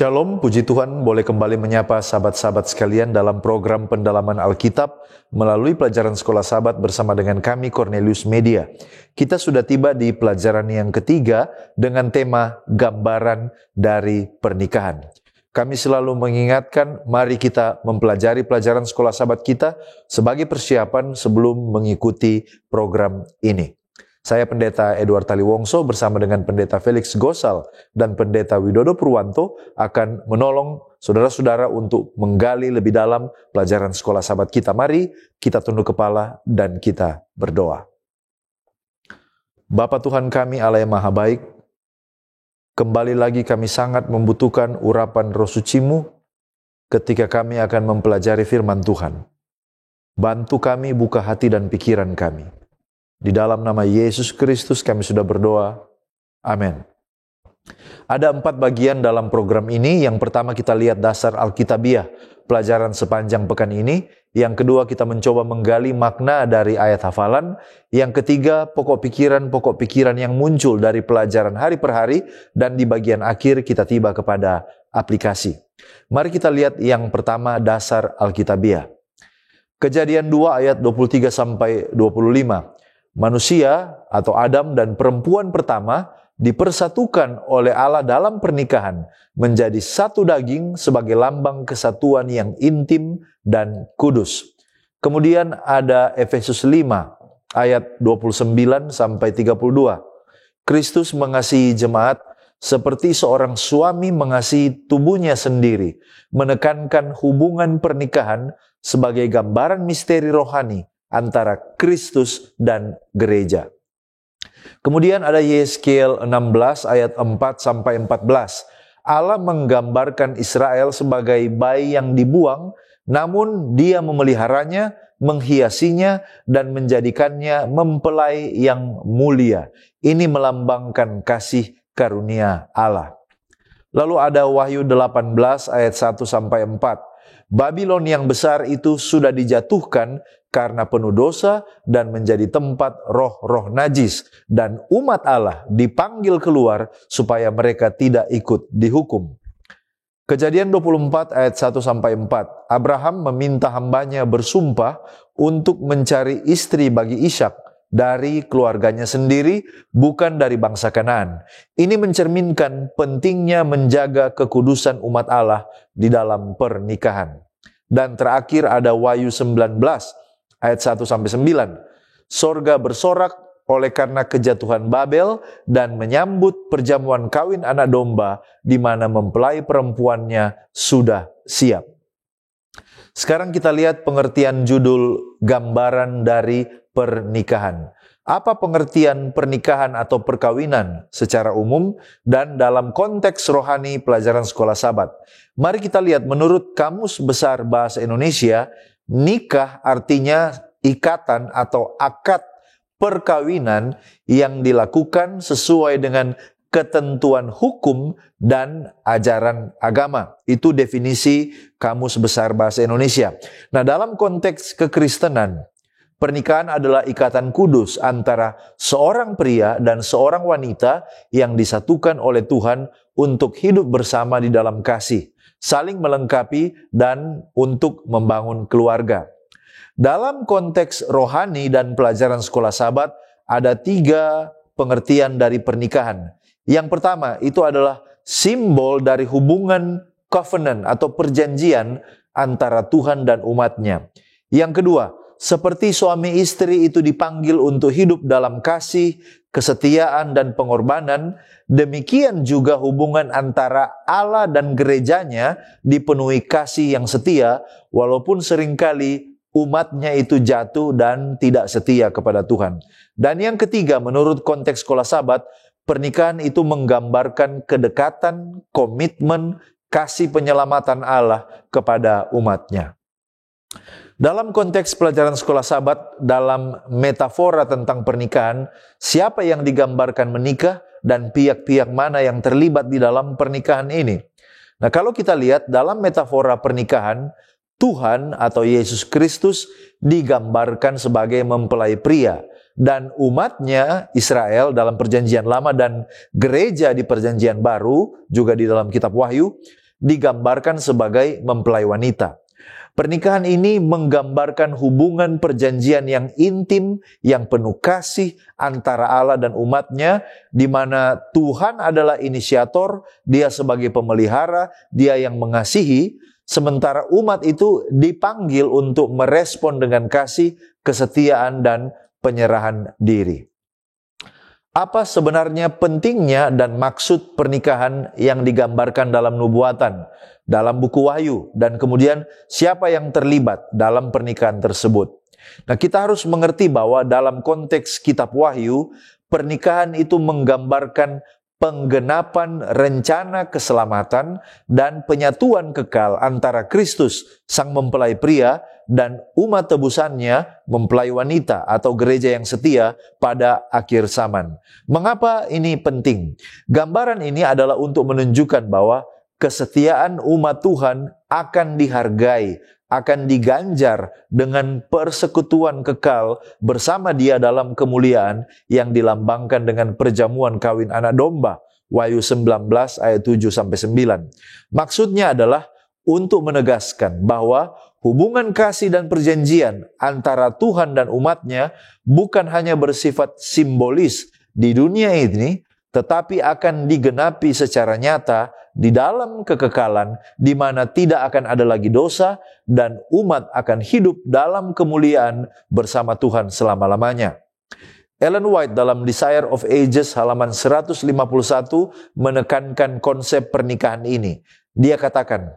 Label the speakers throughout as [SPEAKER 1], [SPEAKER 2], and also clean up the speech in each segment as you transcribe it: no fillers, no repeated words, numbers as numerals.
[SPEAKER 1] Shalom, puji Tuhan boleh kembali menyapa sahabat-sahabat sekalian dalam program pendalaman Alkitab melalui pelajaran Sekolah Sahabat bersama dengan kami Cornelius Media. Kita sudah tiba di pelajaran yang ketiga dengan tema gambaran dari pernikahan. Kami selalu mengingatkan, mari kita mempelajari pelajaran Sekolah Sahabat kita sebagai persiapan sebelum mengikuti program ini. Saya Pendeta Edward Taliwongso bersama dengan Pendeta Felix Gosal dan Pendeta Widodo Purwanto akan menolong saudara-saudara untuk menggali lebih dalam pelajaran Sekolah Sahabat kita. Mari kita tunduk kepala dan kita berdoa. Bapa Tuhan kami, Allah yang Maha Baik, kembali lagi kami sangat membutuhkan urapan Roh Suci-Mu ketika kami akan mempelajari firman Tuhan. Bantu kami, buka hati dan pikiran kami. Di dalam nama Yesus Kristus kami sudah berdoa. Amin. Ada 4 bagian dalam program ini. Yang pertama kita lihat dasar Alkitabiah, pelajaran sepanjang pekan ini. Yang kedua kita mencoba menggali makna dari ayat hafalan. Yang ketiga pokok pikiran yang muncul dari pelajaran hari per hari. Dan di bagian akhir kita tiba kepada aplikasi. Mari kita lihat yang pertama, dasar Alkitabiah. Kejadian 2 ayat 23 sampai 25. Manusia atau Adam dan perempuan pertama dipersatukan oleh Allah dalam pernikahan menjadi satu daging sebagai lambang kesatuan yang intim dan kudus. Kemudian ada Efesus 5 ayat 29 sampai 32. Kristus mengasihi jemaat seperti seorang suami mengasihi tubuhnya sendiri, menekankan hubungan pernikahan sebagai gambaran misteri rohani antara Kristus dan gereja. Kemudian ada Yeskiel 16 ayat 4 sampai 14. Allah menggambarkan Israel sebagai bayi yang dibuang, namun Dia memeliharanya, menghiasinya dan menjadikannya mempelai yang mulia. Ini melambangkan kasih karunia Allah. Lalu ada Wahyu 18 ayat 1 sampai 4. Babylon yang besar itu sudah dijatuhkan karena penuh dosa dan menjadi tempat roh-roh najis, dan umat Allah dipanggil keluar supaya mereka tidak ikut dihukum. Kejadian 24 ayat 1 sampai 4. Abraham meminta hambanya bersumpah untuk mencari istri bagi Ishak dari keluarganya sendiri, bukan dari bangsa Kanaan. Ini mencerminkan pentingnya menjaga kekudusan umat Allah di dalam pernikahan. Dan terakhir ada Wahyu 19 ayat 1 sampai 9. Sorga bersorak oleh karena kejatuhan Babel dan menyambut perjamuan kawin anak domba di mana mempelai perempuannya sudah siap. Sekarang kita lihat pengertian judul gambaran dari pernikahan. Apa pengertian pernikahan atau perkawinan secara umum dan dalam konteks rohani pelajaran Sekolah Sahabat? Mari kita lihat menurut Kamus Besar Bahasa Indonesia, nikah artinya ikatan atau akad perkawinan yang dilakukan sesuai dengan ketentuan hukum dan ajaran agama. Itu definisi Kamus Besar Bahasa Indonesia. Nah, dalam konteks kekristenan, pernikahan adalah ikatan kudus antara seorang pria dan seorang wanita yang disatukan oleh Tuhan untuk hidup bersama di dalam kasih, saling melengkapi dan untuk membangun keluarga. Dalam konteks rohani dan pelajaran Sekolah Sahabat, ada 3 pengertian dari pernikahan. Yang pertama, itu adalah simbol dari hubungan covenant atau perjanjian antara Tuhan dan umatnya. Yang kedua, seperti suami istri itu dipanggil untuk hidup dalam kasih, kesetiaan, dan pengorbanan, demikian juga hubungan antara Allah dan gerejanya dipenuhi kasih yang setia, walaupun seringkali umatnya itu jatuh dan tidak setia kepada Tuhan. Dan yang ketiga, menurut konteks Sekolah Sahabat, pernikahan itu menggambarkan kedekatan, komitmen, kasih penyelamatan Allah kepada umatnya. Dalam konteks pelajaran Sekolah Sahabat, dalam metafora tentang pernikahan, siapa yang digambarkan menikah dan pihak-pihak mana yang terlibat di dalam pernikahan ini? Nah, kalau kita lihat dalam metafora pernikahan, Tuhan atau Yesus Kristus digambarkan sebagai mempelai pria. Dan umatnya Israel dalam perjanjian lama dan gereja di perjanjian baru, juga di dalam kitab Wahyu, digambarkan sebagai mempelai wanita. Pernikahan ini menggambarkan hubungan perjanjian yang intim, yang penuh kasih antara Allah dan umatnya, di mana Tuhan adalah inisiator, Dia sebagai pemelihara, Dia yang mengasihi, sementara umat itu dipanggil untuk merespon dengan kasih, kesetiaan, dan penyerahan diri. Apa sebenarnya pentingnya dan maksud pernikahan yang digambarkan dalam nubuatan, dalam buku Wahyu, dan kemudian siapa yang terlibat dalam pernikahan tersebut? Nah, kita harus mengerti bahwa dalam konteks kitab Wahyu, pernikahan itu menggambarkan penggenapan rencana keselamatan dan penyatuan kekal antara Kristus, sang mempelai pria, dan umat tebusannya, mempelai wanita atau gereja yang setia pada akhir zaman. Mengapa ini penting? Gambaran ini adalah untuk menunjukkan bahwa kesetiaan umat Tuhan akan dihargai, akan diganjar dengan persekutuan kekal bersama Dia dalam kemuliaan yang dilambangkan dengan perjamuan kawin anak domba. Wahyu 19 ayat 7-9. Maksudnya adalah untuk menegaskan bahwa hubungan kasih dan perjanjian antara Tuhan dan umatnya bukan hanya bersifat simbolis di dunia ini, tetapi akan digenapi secara nyata di dalam kekekalan, di mana tidak akan ada lagi dosa dan umat akan hidup dalam kemuliaan bersama Tuhan selama-lamanya. Ellen White dalam Desire of Ages halaman 151 menekankan konsep pernikahan ini. Dia katakan,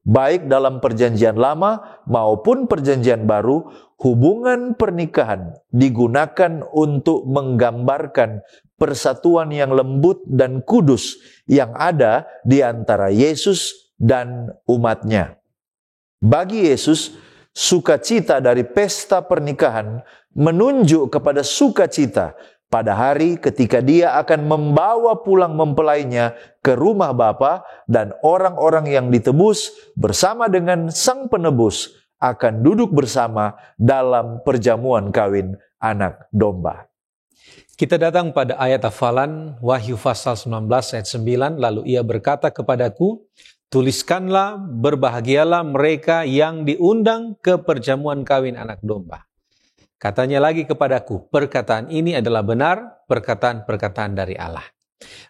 [SPEAKER 1] baik dalam perjanjian lama maupun perjanjian baru, hubungan pernikahan digunakan untuk menggambarkan persatuan yang lembut dan kudus yang ada di antara Yesus dan umatnya. Bagi Yesus, sukacita dari pesta pernikahan menunjuk kepada sukacita pada hari ketika Dia akan membawa pulang mempelainya ke rumah Bapa, dan orang-orang yang ditebus bersama dengan Sang Penebus akan duduk bersama dalam perjamuan kawin anak domba.
[SPEAKER 2] Kita datang pada ayat hafalan Wahyu pasal 19 ayat 9, lalu Ia berkata kepadaku, tuliskanlah, berbahagialah mereka yang diundang ke perjamuan kawin anak domba. Katanya lagi kepadaku, perkataan ini adalah benar, perkataan-perkataan dari Allah.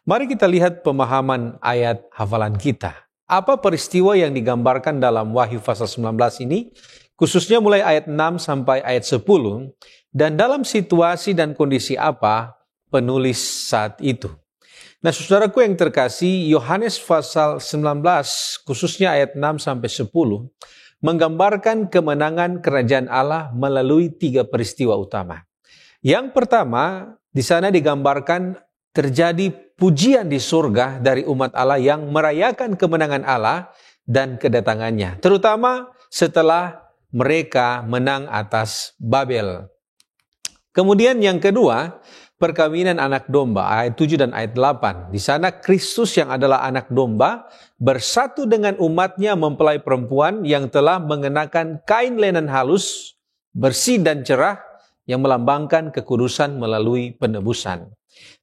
[SPEAKER 2] Mari kita lihat pemahaman ayat hafalan kita. Apa peristiwa yang digambarkan dalam Wahyu pasal 19 ini? Khususnya mulai ayat 6 sampai ayat 10. Dan dalam situasi dan kondisi apa penulis saat itu. Nah, saudaraku yang terkasih, Yohanes pasal 19, khususnya ayat 6 sampai 10, menggambarkan kemenangan kerajaan Allah melalui 3 peristiwa utama. Yang pertama, di sana digambarkan terjadi pujian di surga dari umat Allah yang merayakan kemenangan Allah dan kedatangannya, terutama setelah mereka menang atas Babel. Kemudian yang kedua, perkawinan anak domba, ayat 7 dan ayat 8. Di sana Kristus yang adalah anak domba bersatu dengan umatnya mempelai perempuan yang telah mengenakan kain lenan halus, bersih dan cerah yang melambangkan kekudusan melalui penebusan.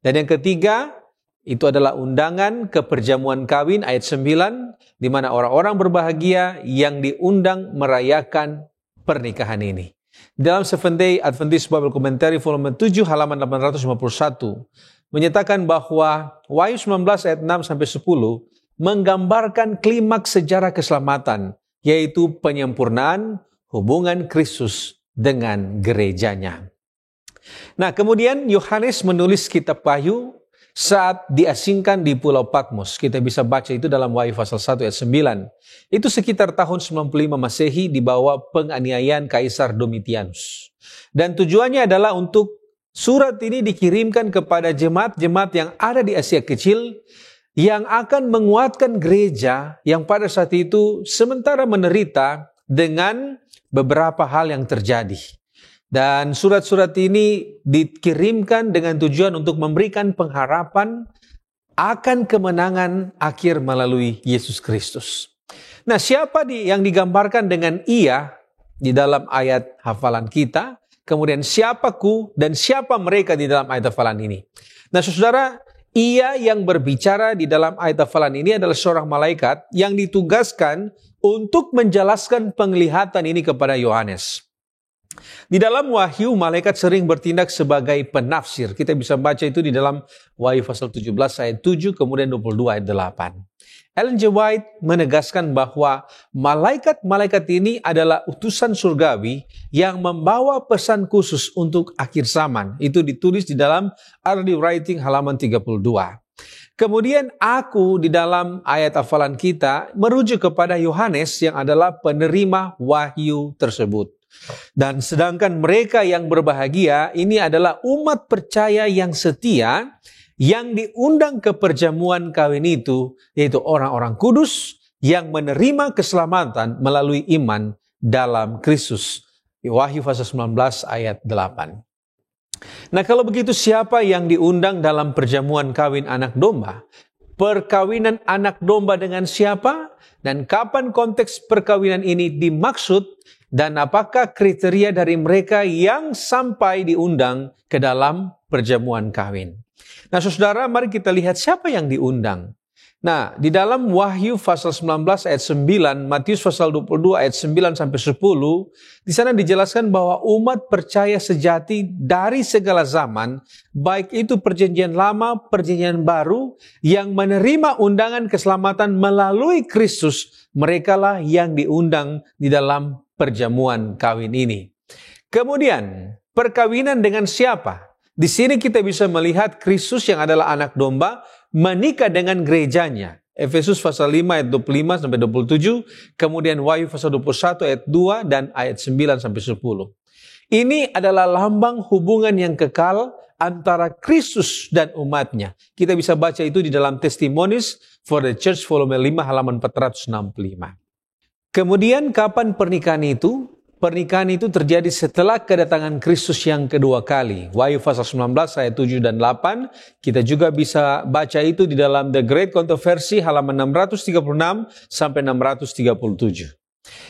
[SPEAKER 2] Dan yang ketiga, itu adalah undangan ke perjamuan kawin, ayat 9, di mana orang-orang berbahagia yang diundang merayakan pernikahan ini. Dalam Seventh Day Adventist Bible Commentary volume 7 halaman 851 menyatakan bahwa Wahyu 19 ayat 6 sampai 10 menggambarkan klimaks sejarah keselamatan, yaitu penyempurnaan hubungan Kristus dengan gerejanya. Nah, kemudian Yohanes menulis kitab Wahyu saat diasingkan di Pulau Patmos. Kita bisa baca itu dalam Wahyu pasal 1 ayat 9. Itu sekitar tahun 95 Masehi di bawah penganiayaan Kaisar Domitianus. Dan tujuannya adalah untuk surat ini dikirimkan kepada jemaat-jemaat yang ada di Asia Kecil yang akan menguatkan gereja yang pada saat itu sementara menderita dengan beberapa hal yang terjadi. Dan surat-surat ini dikirimkan dengan tujuan untuk memberikan pengharapan akan kemenangan akhir melalui Yesus Kristus. Nah, siapa yang digambarkan dengan Ia di dalam ayat hafalan kita? Kemudian siapaku dan siapa mereka di dalam ayat hafalan ini? Nah, saudara, Ia yang berbicara di dalam ayat hafalan ini adalah seorang malaikat yang ditugaskan untuk menjelaskan penglihatan ini kepada Yohanes. Di dalam Wahyu, malaikat sering bertindak sebagai penafsir. Kita bisa baca itu di dalam Wahyu pasal 17 ayat 7, kemudian 22 ayat 8. Ellen G. White menegaskan bahwa malaikat-malaikat ini adalah utusan surgawi yang membawa pesan khusus untuk akhir zaman. Itu ditulis di dalam Early Writing halaman 32. Kemudian aku di dalam ayat hafalan kita merujuk kepada Yohanes yang adalah penerima wahyu tersebut. Dan sedangkan mereka yang berbahagia ini adalah umat percaya yang setia yang diundang ke perjamuan kawin itu, yaitu orang-orang kudus yang menerima keselamatan melalui iman dalam Kristus. Wahyu pasal 19 ayat 8. Nah, kalau begitu siapa yang diundang dalam perjamuan kawin anak domba? Perkawinan anak domba dengan siapa? Dan kapan konteks perkawinan ini dimaksud? Dan apakah kriteria dari mereka yang sampai diundang ke dalam perjamuan kawin? Nah, saudara, mari kita lihat siapa yang diundang. Nah, di dalam Wahyu pasal 19 ayat 9, Matius pasal 22 ayat 9 sampai 10, di sana dijelaskan bahwa umat percaya sejati dari segala zaman, baik itu perjanjian lama, perjanjian baru, yang menerima undangan keselamatan melalui Kristus, merekalah yang diundang di dalam perjamuan kawin ini. Kemudian, perkawinan dengan siapa? Di sini kita bisa melihat Kristus yang adalah anak domba menikah dengan gerejanya. Efesus pasal 5 ayat 25 sampai 27, kemudian Wahyu pasal 21 ayat 2 dan ayat 9 sampai 10. Ini adalah lambang hubungan yang kekal antara Kristus dan umatnya. Kita bisa baca itu di dalam Testimonies for the Church volume 5 halaman 465. Kemudian kapan pernikahan itu? Pernikahan itu terjadi setelah kedatangan Kristus yang kedua kali. Wahyu pasal 19 ayat 7 dan 8. Kita juga bisa baca itu di dalam The Great Controversy halaman 636 sampai 637.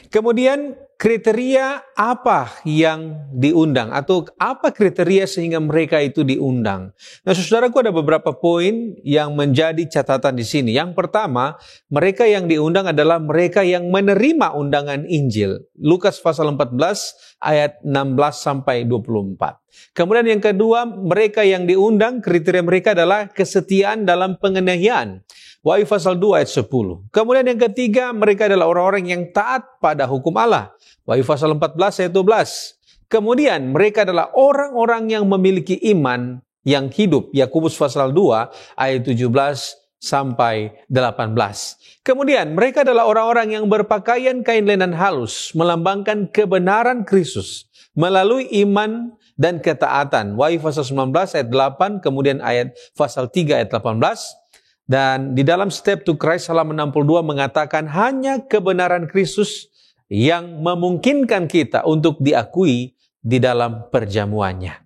[SPEAKER 2] Kemudian kriteria apa yang diundang atau apa kriteria sehingga mereka itu diundang? Nah, saudaraku, ada beberapa poin yang menjadi catatan di sini. Yang pertama, mereka yang diundang adalah mereka yang menerima undangan Injil. Lukas pasal 14 ayat 16 sampai 24. Kemudian yang kedua, mereka yang diundang, kriteria mereka adalah kesetiaan dalam penganiayaan. Wahyu pasal 2 ayat 10. Kemudian yang ketiga, mereka adalah orang-orang yang taat pada hukum Allah. Wahyu pasal 14 ayat 12. Kemudian mereka adalah orang-orang yang memiliki iman yang hidup. Yakobus pasal 2 ayat 17 sampai 18. Kemudian mereka adalah orang-orang yang berpakaian kain lenan halus, melambangkan kebenaran Kristus melalui iman dan ketaatan. Wahyu pasal 19 ayat 8, kemudian ayat pasal 3 ayat 18. Dan di dalam Step to Christ halaman 62 mengatakan hanya kebenaran Kristus yang memungkinkan kita untuk diakui di dalam perjamuannya.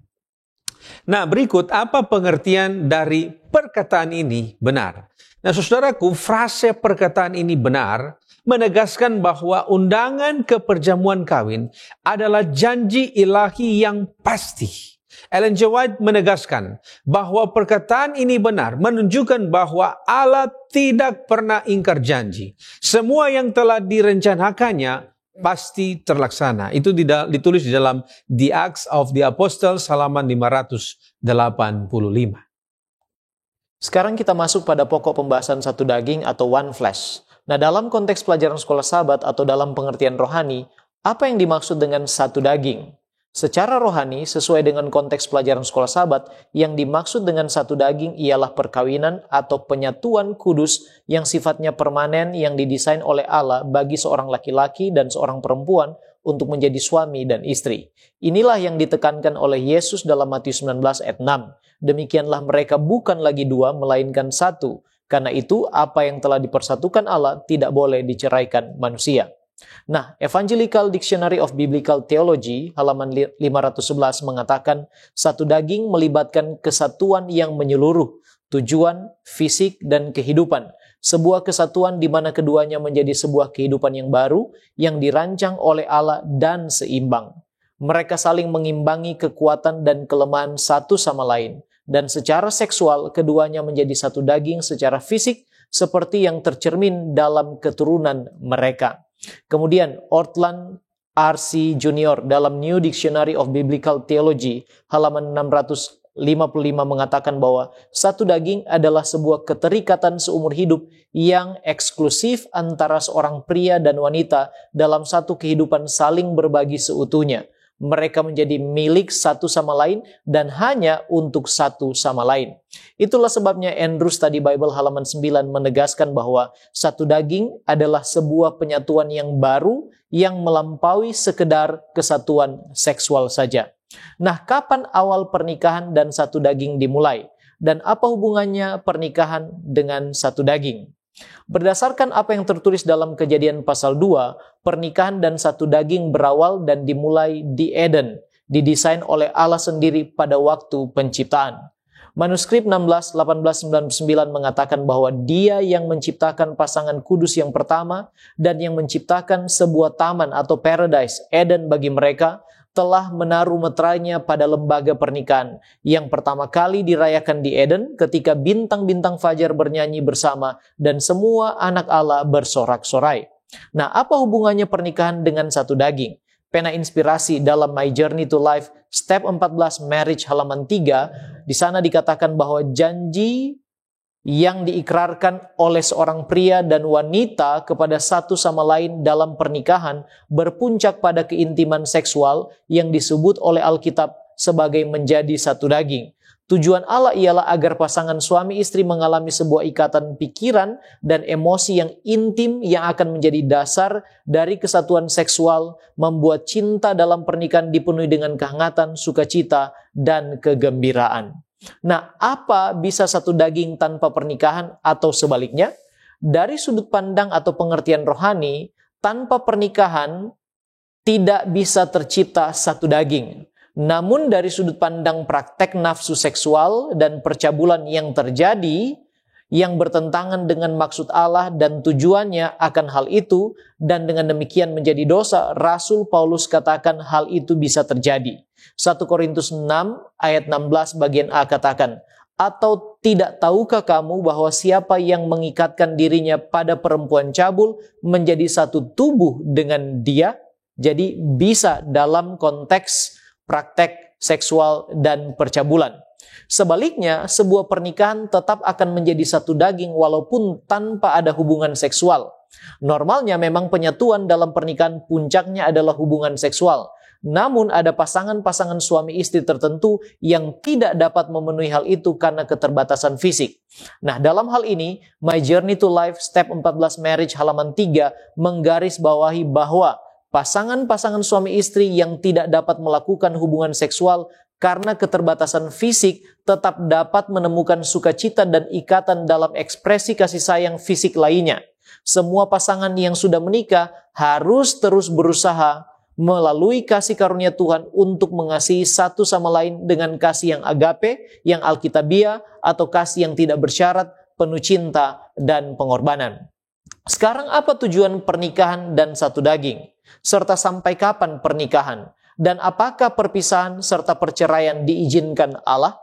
[SPEAKER 2] Nah, berikut apa pengertian dari perkataan ini benar. Nah, saudaraku, frase perkataan ini benar menegaskan bahwa undangan ke perjamuan kawin adalah janji ilahi yang pasti. Ellen G. White menegaskan bahwa perkataan ini benar, menunjukkan bahwa Allah tidak pernah ingkar janji. Semua yang telah direncanakannya pasti terlaksana. Itu ditulis di dalam The Acts of the Apostles halaman 585.
[SPEAKER 3] Sekarang kita masuk pada pokok pembahasan satu daging atau one flesh. Nah, dalam konteks pelajaran sekolah sahabat atau dalam pengertian rohani, apa yang dimaksud dengan satu daging? Secara rohani, sesuai dengan konteks pelajaran sekolah sahabat, yang dimaksud dengan satu daging ialah perkawinan atau penyatuan kudus yang sifatnya permanen yang didesain oleh Allah bagi seorang laki-laki dan seorang perempuan untuk menjadi suami dan istri. Inilah yang ditekankan oleh Yesus dalam Matius 19 ayat 6. Demikianlah mereka bukan lagi dua, melainkan satu. Karena itu, apa yang telah dipersatukan Allah tidak boleh diceraikan manusia. Nah, Evangelical Dictionary of Biblical Theology halaman 511 mengatakan satu daging melibatkan kesatuan yang menyeluruh, tujuan, fisik, dan kehidupan. Sebuah kesatuan di mana keduanya menjadi sebuah kehidupan yang baru yang dirancang oleh Allah dan seimbang. Mereka saling mengimbangi kekuatan dan kelemahan satu sama lain. dan secara seksual keduanya menjadi satu daging secara fisik seperti yang tercermin dalam keturunan mereka. Kemudian Ortland R.C. Jr. dalam New Dictionary of Biblical Theology halaman 655 mengatakan bahwa satu daging adalah sebuah keterikatan seumur hidup yang eksklusif antara seorang pria dan wanita dalam satu kehidupan saling berbagi seutuhnya. Mereka menjadi milik satu sama lain dan hanya untuk satu sama lain. Itulah sebabnya Andrew Study Bible halaman 9 menegaskan bahwa satu daging adalah sebuah penyatuan yang baru yang melampaui sekedar kesatuan seksual saja. Nah, kapan awal pernikahan dan satu daging dimulai? Dan apa hubungannya pernikahan dengan satu daging? Berdasarkan apa yang tertulis dalam Kejadian pasal 2, pernikahan dan satu daging berawal dan dimulai di Eden, didesain oleh Allah sendiri pada waktu penciptaan. Manuskrip 16:1899 mengatakan bahwa Dia yang menciptakan pasangan kudus yang pertama dan yang menciptakan sebuah taman atau paradise, Eden bagi mereka, telah menaruh meterainya pada lembaga pernikahan yang pertama kali dirayakan di Eden ketika bintang-bintang fajar bernyanyi bersama dan semua anak Allah bersorak-sorai. Nah, apa hubungannya pernikahan dengan satu daging? Pena inspirasi dalam My Journey to Life, Step 14 Marriage halaman 3, di sana dikatakan bahwa janji yang diikrarkan oleh seorang pria dan wanita kepada satu sama lain dalam pernikahan berpuncak pada keintiman seksual yang disebut oleh Alkitab sebagai menjadi satu daging. Tujuan Allah ialah agar pasangan suami istri mengalami sebuah ikatan pikiran dan emosi yang intim yang akan menjadi dasar dari kesatuan seksual, membuat cinta dalam pernikahan dipenuhi dengan kehangatan, sukacita, dan kegembiraan. Nah, apa bisa satu daging tanpa pernikahan atau sebaliknya? Dari sudut pandang atau pengertian rohani, tanpa pernikahan tidak bisa tercipta satu daging. Namun dari sudut pandang praktek nafsu seksual dan percabulan yang terjadi, yang bertentangan dengan maksud Allah dan tujuannya akan hal itu, dan dengan demikian menjadi dosa, Rasul Paulus katakan hal itu bisa terjadi. 1 Korintus 6 ayat 16 bagian A katakan, atau tidak tahukah kamu bahwa siapa yang mengikatkan dirinya pada perempuan cabul menjadi satu tubuh dengan dia? Jadi bisa dalam konteks praktek seksual dan percabulan. Sebaliknya, sebuah pernikahan tetap akan menjadi satu daging walaupun tanpa ada hubungan seksual. Normalnya memang penyatuan dalam pernikahan puncaknya adalah hubungan seksual. Namun ada pasangan-pasangan suami istri tertentu yang tidak dapat memenuhi hal itu karena keterbatasan fisik. Nah, dalam hal ini, My Journey to Life Step 14 Marriage halaman 3 menggarisbawahi bahwa pasangan-pasangan suami istri yang tidak dapat melakukan hubungan seksual karena keterbatasan fisik tetap dapat menemukan sukacita dan ikatan dalam ekspresi kasih sayang fisik lainnya. Semua pasangan yang sudah menikah harus terus berusaha melalui kasih karunia Tuhan untuk mengasihi satu sama lain dengan kasih yang agape, yang alkitabiah, atau kasih yang tidak bersyarat, penuh cinta dan pengorbanan. Sekarang apa tujuan pernikahan dan satu daging? Serta sampai kapan pernikahan? Dan apakah perpisahan serta perceraian diizinkan Allah?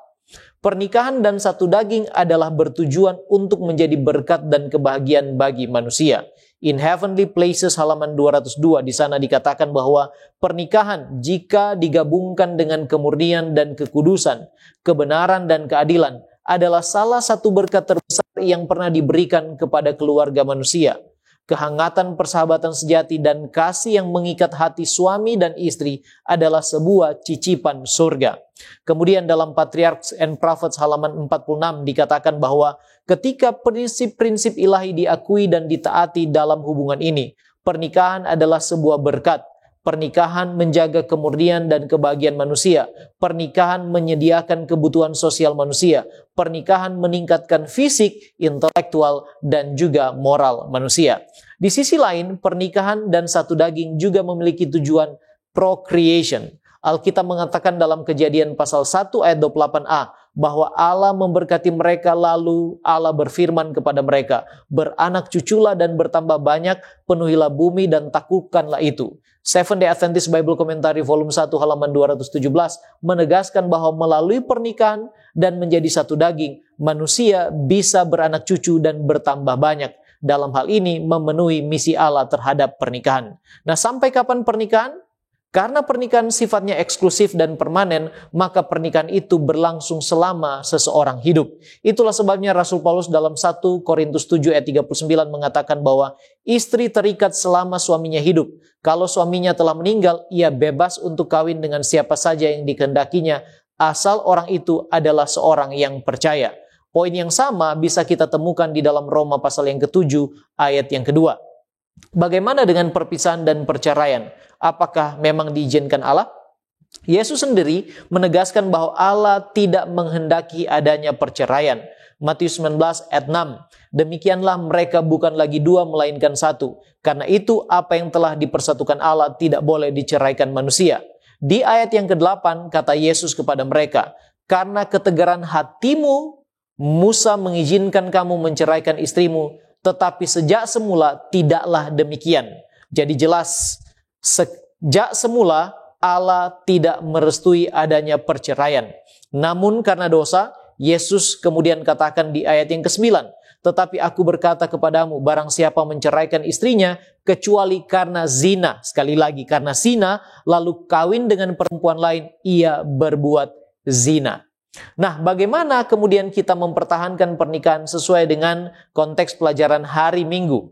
[SPEAKER 3] Pernikahan dan satu daging adalah bertujuan untuk menjadi berkat dan kebahagiaan bagi manusia. In Heavenly Places halaman 202 di sana dikatakan bahwa pernikahan jika digabungkan dengan kemurnian dan kekudusan, kebenaran dan keadilan adalah salah satu berkat terbesar yang pernah diberikan kepada keluarga manusia. Kehangatan persahabatan sejati dan kasih yang mengikat hati suami dan istri adalah sebuah cicipan surga. Kemudian dalam Patriarchs and Prophets halaman 46 dikatakan bahwa ketika prinsip-prinsip ilahi diakui dan ditaati dalam hubungan ini, pernikahan adalah sebuah berkat. Pernikahan menjaga kemurnian dan kebahagiaan manusia. Pernikahan menyediakan kebutuhan sosial manusia. Pernikahan meningkatkan fisik, intelektual, dan juga moral manusia. Di sisi lain, pernikahan dan satu daging juga memiliki tujuan procreation. Alkitab mengatakan dalam Kejadian pasal 1 ayat 28a bahwa Allah memberkati mereka, lalu Allah berfirman kepada mereka, "Beranak cuculah dan bertambah banyak, penuhilah bumi dan taklukkanlah itu." Seventh Day Adventist Bible Commentary volume 1 halaman 217 menegaskan bahwa melalui pernikahan dan menjadi satu daging, manusia bisa beranak cucu dan bertambah banyak. Dalam hal ini memenuhi misi Allah terhadap pernikahan. Nah, sampai kapan pernikahan? Karena pernikahan sifatnya eksklusif dan permanen, maka pernikahan itu berlangsung selama seseorang hidup. Itulah sebabnya Rasul Paulus dalam 1 Korintus 7 ayat 39 mengatakan bahwa istri terikat selama suaminya hidup. Kalau suaminya telah meninggal, ia bebas untuk kawin dengan siapa saja yang dikehendakinya, asal orang itu adalah seorang yang percaya. Poin yang sama bisa kita temukan di dalam Roma pasal yang ke-7 ayat yang kedua. Bagaimana dengan perpisahan dan perceraian? Apakah memang diizinkan Allah? Yesus sendiri menegaskan bahwa Allah tidak menghendaki adanya perceraian. Matius 19 ayat 6. Demikianlah mereka bukan lagi dua melainkan satu. Karena itu apa yang telah dipersatukan Allah tidak boleh diceraikan manusia. Di ayat yang ke-8 kata Yesus kepada mereka, "Karena ketegaran hatimu, Musa mengizinkan kamu menceraikan istrimu, tetapi sejak semula tidaklah demikian." Jadi jelas, sejak semula Allah tidak merestui adanya perceraian. Namun karena dosa, Yesus kemudian katakan di ayat yang ke-9, "Tetapi aku berkata kepadamu, barang siapa menceraikan istrinya, kecuali karena zina," sekali lagi, karena zina, lalu kawin dengan perempuan lain, ia berbuat zina. Nah, bagaimana kemudian kita mempertahankan pernikahan sesuai dengan konteks pelajaran hari Minggu?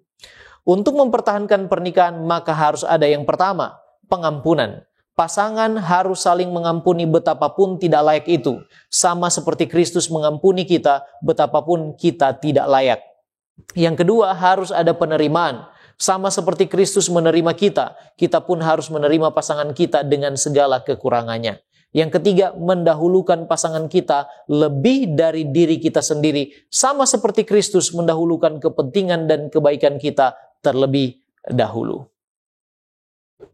[SPEAKER 3] Untuk mempertahankan pernikahan, maka harus ada yang pertama, pengampunan. Pasangan harus saling mengampuni betapapun tidak layak itu. Sama seperti Kristus mengampuni kita, betapapun kita tidak layak. Yang kedua, harus ada penerimaan. Sama seperti Kristus menerima kita, kita pun harus menerima pasangan kita dengan segala kekurangannya. Yang ketiga, mendahulukan pasangan kita lebih dari diri kita sendiri. Sama seperti Kristus mendahulukan kepentingan dan kebaikan kita terlebih dahulu.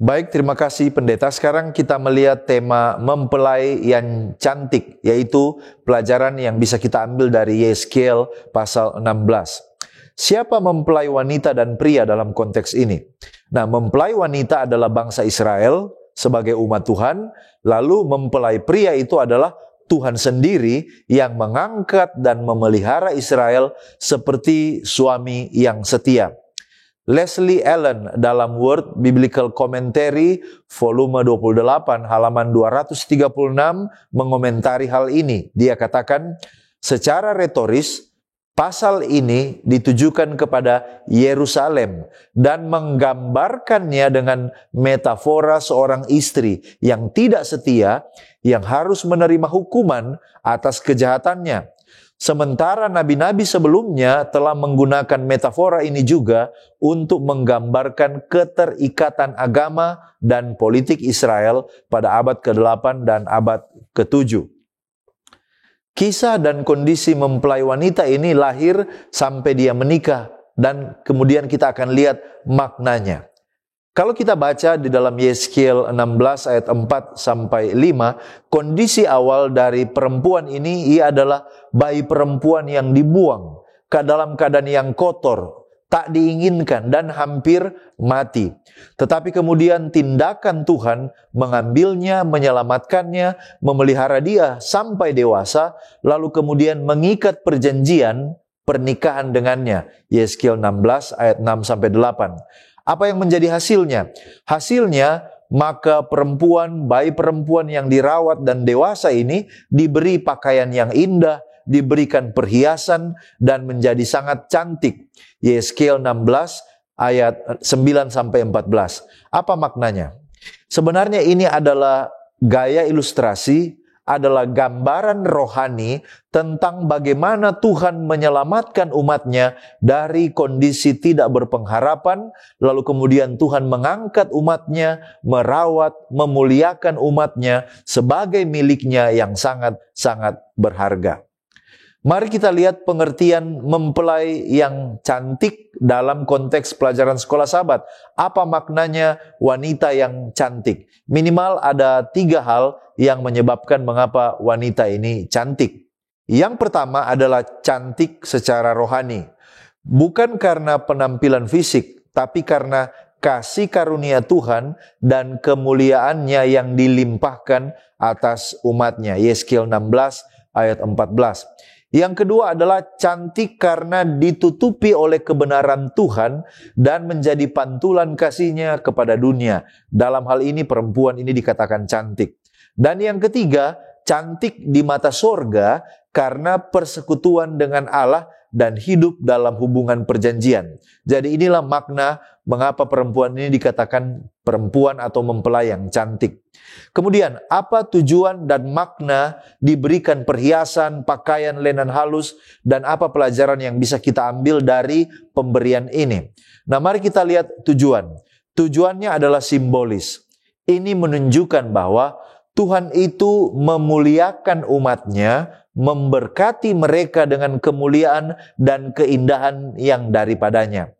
[SPEAKER 1] Baik, terima kasih pendeta. Sekarang kita melihat tema mempelai yang cantik, yaitu pelajaran yang bisa kita ambil dari Yeskiel pasal 16. Siapa mempelai wanita dan pria dalam konteks ini? Nah, mempelai wanita adalah bangsa Israel sebagai umat Tuhan, lalu mempelai pria itu adalah Tuhan sendiri yang mengangkat dan memelihara Israel seperti suami yang setia. Leslie Allen dalam Word Biblical Commentary volume 28 halaman 236 mengomentari hal ini. Dia katakan, secara retoris, pasal ini ditujukan kepada Yerusalem dan menggambarkannya dengan metafora seorang istri yang tidak setia yang harus menerima hukuman atas kejahatannya. Sementara nabi-nabi sebelumnya telah menggunakan metafora ini juga untuk menggambarkan keterikatan agama dan politik Israel pada abad ke-8 dan abad ke-7. Kisah dan kondisi mempelai wanita ini lahir sampai dia menikah, dan kemudian kita akan lihat maknanya. Kalau kita baca di dalam Yeskiel 16 ayat 4 sampai 5, kondisi awal dari perempuan ini ia adalah bayi perempuan yang dibuang ke dalam keadaan yang kotor, tak diinginkan dan hampir mati. Tetapi kemudian tindakan Tuhan mengambilnya, menyelamatkannya, memelihara dia sampai dewasa, lalu kemudian mengikat perjanjian pernikahan dengannya. Yeskiel 16 ayat 6 sampai 8. Apa yang menjadi hasilnya? Hasilnya, maka bayi perempuan yang dirawat dan dewasa ini diberi pakaian yang indah, diberikan perhiasan, dan menjadi sangat cantik. Yeskiel 16 ayat 9 sampai 14. Apa maknanya? Sebenarnya ini adalah gaya ilustrasi, adalah gambaran rohani tentang bagaimana Tuhan menyelamatkan umatnya dari kondisi tidak berpengharapan, lalu kemudian Tuhan mengangkat umatnya, merawat, memuliakan umatnya sebagai miliknya yang sangat-sangat berharga. Mari kita lihat pengertian mempelai yang cantik dalam konteks pelajaran sekolah Sabat. Apa maknanya wanita yang cantik? Minimal ada 3 hal yang menyebabkan mengapa wanita ini cantik. Yang pertama adalah cantik secara rohani. Bukan karena penampilan fisik, tapi karena kasih karunia Tuhan dan kemuliaannya yang dilimpahkan atas umatnya. Yeskiel 16 ayat 14. Yang kedua adalah cantik karena ditutupi oleh kebenaran Tuhan dan menjadi pantulan kasih-Nya kepada dunia. Dalam hal ini perempuan ini dikatakan cantik. Dan yang ketiga, cantik di mata sorga karena persekutuan dengan Allah dan hidup dalam hubungan perjanjian. Jadi inilah makna mengapa perempuan ini dikatakan perempuan atau mempelai yang cantik. Kemudian, apa tujuan dan makna diberikan perhiasan, pakaian lenan halus, dan apa pelajaran yang bisa kita ambil dari pemberian ini? Nah, mari kita lihat tujuan. Tujuannya adalah simbolis. Ini menunjukkan bahwa Tuhan itu memuliakan umatnya, memberkati mereka dengan kemuliaan dan keindahan yang daripadanya.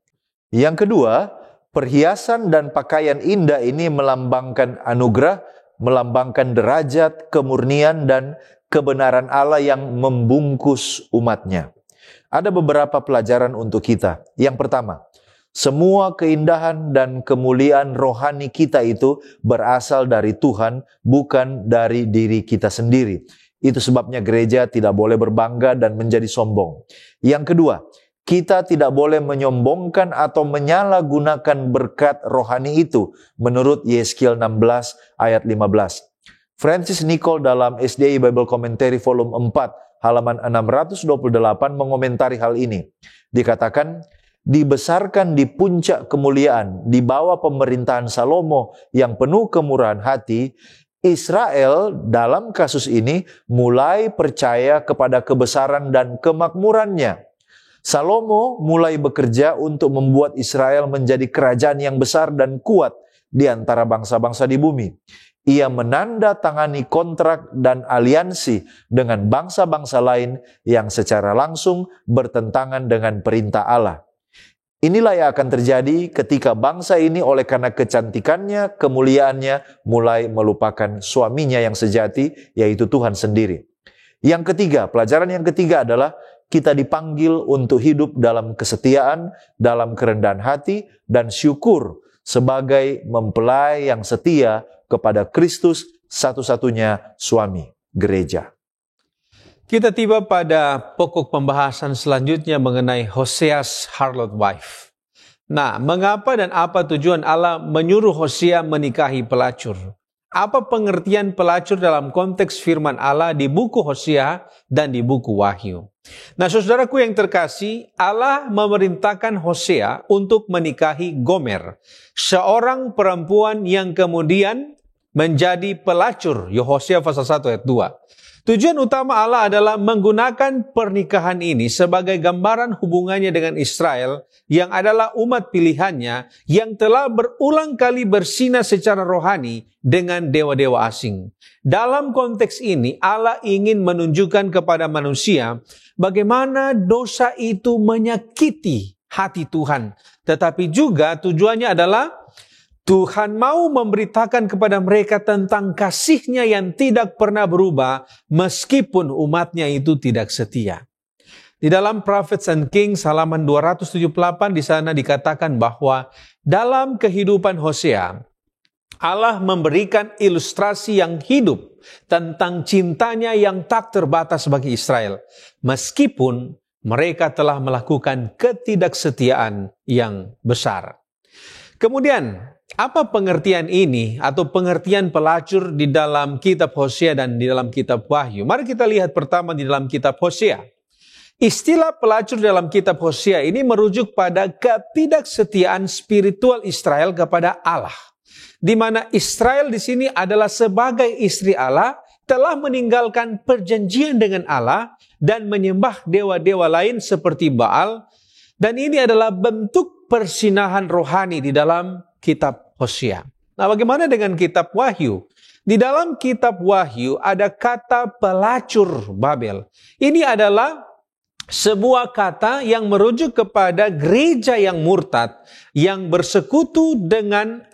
[SPEAKER 1] Yang kedua, perhiasan dan pakaian indah ini melambangkan anugerah, melambangkan derajat, kemurnian, dan kebenaran Allah yang membungkus umatnya. Ada beberapa pelajaran untuk kita. Yang pertama, semua keindahan dan kemuliaan rohani kita itu berasal dari Tuhan, bukan dari diri kita sendiri. Itu sebabnya gereja tidak boleh berbangga dan menjadi sombong. Yang kedua, kita tidak boleh menyombongkan atau menyalahgunakan berkat rohani itu, menurut Yeskiel 16 ayat 15. Francis Nicole dalam SDI Bible Commentary volume 4 halaman 628 mengomentari hal ini. Dikatakan, dibesarkan di puncak kemuliaan di bawah pemerintahan Salomo yang penuh kemurahan hati, Israel dalam kasus ini mulai percaya kepada kebesaran dan kemakmurannya. Salomo mulai bekerja untuk membuat Israel menjadi kerajaan yang besar dan kuat di antara bangsa-bangsa di bumi. Ia menandatangani kontrak dan aliansi dengan bangsa-bangsa lain yang secara langsung bertentangan dengan perintah Allah. Inilah yang akan terjadi ketika bangsa ini oleh karena kecantikannya, kemuliaannya, mulai melupakan suaminya yang sejati, yaitu Tuhan sendiri. Yang ketiga, pelajaran yang ketiga adalah kita dipanggil untuk hidup dalam kesetiaan, dalam kerendahan hati, dan syukur sebagai mempelai yang setia kepada Kristus, satu-satunya suami, gereja.
[SPEAKER 2] Kita tiba pada pokok pembahasan selanjutnya mengenai Hosea's harlot wife. Nah, mengapa dan apa tujuan Allah menyuruh Hosea menikahi pelacur? Apa pengertian pelacur dalam konteks firman Allah di buku Hosea dan di buku Wahyu? Nah, saudaraku yang terkasih, Allah memerintahkan Hosea untuk menikahi Gomer, seorang perempuan yang kemudian menjadi pelacur. Hosea pasal 1 ayat 2. Tujuan utama Allah adalah menggunakan pernikahan ini sebagai gambaran hubungannya dengan Israel yang adalah umat pilihannya yang telah berulang kali bersinah secara rohani dengan dewa-dewa asing. Dalam konteks ini, Allah ingin menunjukkan kepada manusia bagaimana dosa itu menyakiti hati Tuhan. Tetapi juga tujuannya adalah Tuhan mau memberitakan kepada mereka tentang kasih-Nya yang tidak pernah berubah meskipun umatnya itu tidak setia. Di dalam Prophets and Kings halaman 278 di sana dikatakan bahwa dalam kehidupan Hosea, Allah memberikan ilustrasi yang hidup tentang cintanya yang tak terbatas bagi Israel, meskipun mereka telah melakukan ketidaksetiaan yang besar. Kemudian, apa pengertian ini atau pengertian pelacur di dalam kitab Hosea dan di dalam kitab Wahyu? Mari kita lihat pertama di dalam kitab Hosea. Istilah pelacur dalam kitab Hosea ini merujuk pada ketidaksetiaan spiritual Israel kepada Allah. Di mana Israel di sini adalah sebagai istri Allah, telah meninggalkan perjanjian dengan Allah dan menyembah dewa-dewa lain seperti Baal. Dan ini adalah bentuk persinahan rohani di dalam kitab Hosea. Nah, bagaimana dengan kitab Wahyu? Di dalam kitab Wahyu ada kata pelacur Babel. Ini adalah sebuah kata yang merujuk kepada gereja yang murtad, yang bersekutu dengan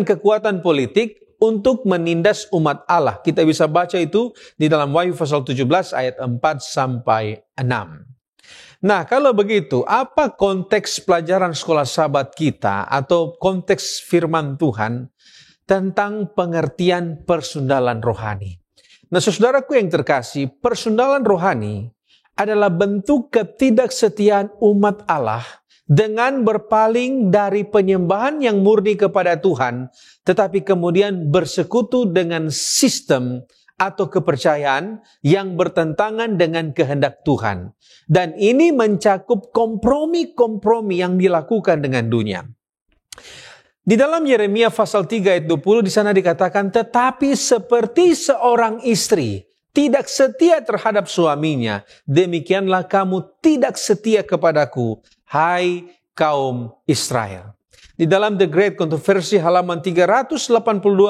[SPEAKER 2] kekuatan politik untuk menindas umat Allah. Kita bisa baca itu di dalam Wahyu pasal 17 ayat 4 sampai 6. Nah, kalau begitu, apa konteks pelajaran sekolah sahabat kita atau konteks firman Tuhan tentang pengertian persundalan rohani? Nah, saudaraku yang terkasih, persundalan rohani adalah bentuk ketidaksetiaan umat Allah dengan berpaling dari penyembahan yang murni kepada Tuhan, tetapi kemudian bersekutu dengan sistem atau kepercayaan yang bertentangan dengan kehendak Tuhan. Dan ini mencakup kompromi-kompromi yang dilakukan dengan dunia. Di dalam Yeremia pasal 3 ayat 20 di sana dikatakan, tetapi seperti seorang istri tidak setia terhadap suaminya, demikianlah kamu tidak setia kepadaku, hai kaum Israel. Di dalam The Great Controversy halaman 382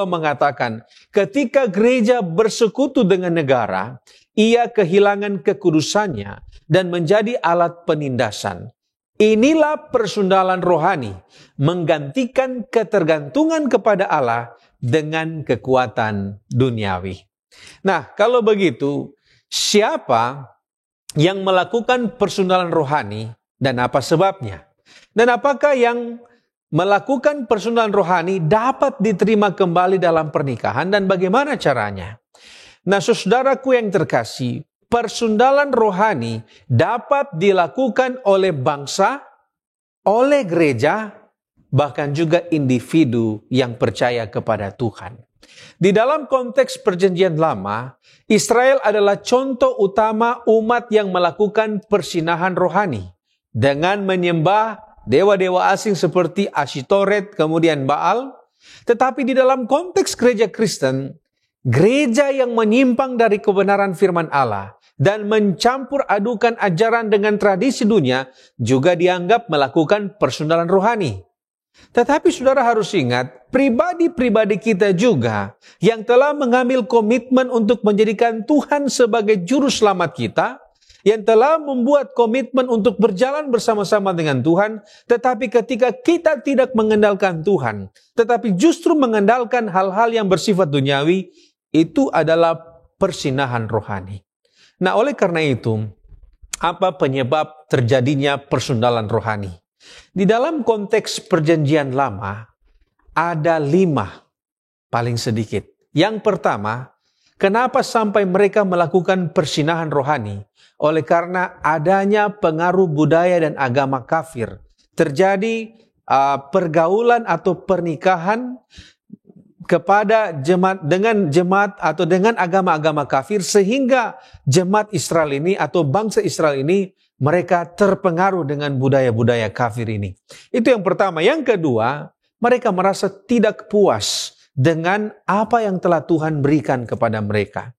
[SPEAKER 2] mengatakan, ketika gereja bersekutu dengan negara, ia kehilangan kekudusannya dan menjadi alat penindasan. Inilah persundalan rohani, menggantikan ketergantungan kepada Allah dengan kekuatan duniawi. Nah, kalau begitu, siapa yang melakukan persundalan rohani dan apa sebabnya? Dan apakah yang melakukan persundalan rohani dapat diterima kembali dalam pernikahan dan bagaimana caranya? Nah, saudaraku yang terkasih, persundalan rohani dapat dilakukan oleh bangsa, oleh gereja, bahkan juga individu yang percaya kepada Tuhan. Di dalam konteks perjanjian lama, Israel adalah contoh utama umat yang melakukan persinahan rohani dengan menyembah dewa-dewa asing seperti Asytoret, kemudian Baal. Tetapi di dalam konteks gereja Kristen, gereja yang menyimpang dari kebenaran firman Allah dan mencampur adukan ajaran dengan tradisi dunia juga dianggap melakukan persundalan rohani. Tetapi saudara harus ingat, pribadi-pribadi kita juga yang telah mengambil komitmen untuk menjadikan Tuhan sebagai juru selamat kita, yang telah membuat komitmen untuk berjalan bersama-sama dengan Tuhan, tetapi ketika kita tidak mengandalkan Tuhan, tetapi justru mengandalkan hal-hal yang bersifat duniawi, itu adalah persinahan rohani. Nah, oleh karena itu, apa penyebab terjadinya persundalan rohani? Di dalam konteks perjanjian lama, ada 5 paling sedikit. Yang pertama, kenapa sampai mereka melakukan persinahan rohani? Oleh karena adanya pengaruh budaya dan agama kafir. Terjadi pergaulan atau pernikahan kepada jemaat atau dengan agama-agama kafir, sehingga jemaat Israel ini atau bangsa Israel ini mereka terpengaruh dengan budaya-budaya kafir ini. Itu yang pertama. Yang kedua, mereka merasa tidak puas dengan apa yang telah Tuhan berikan kepada mereka.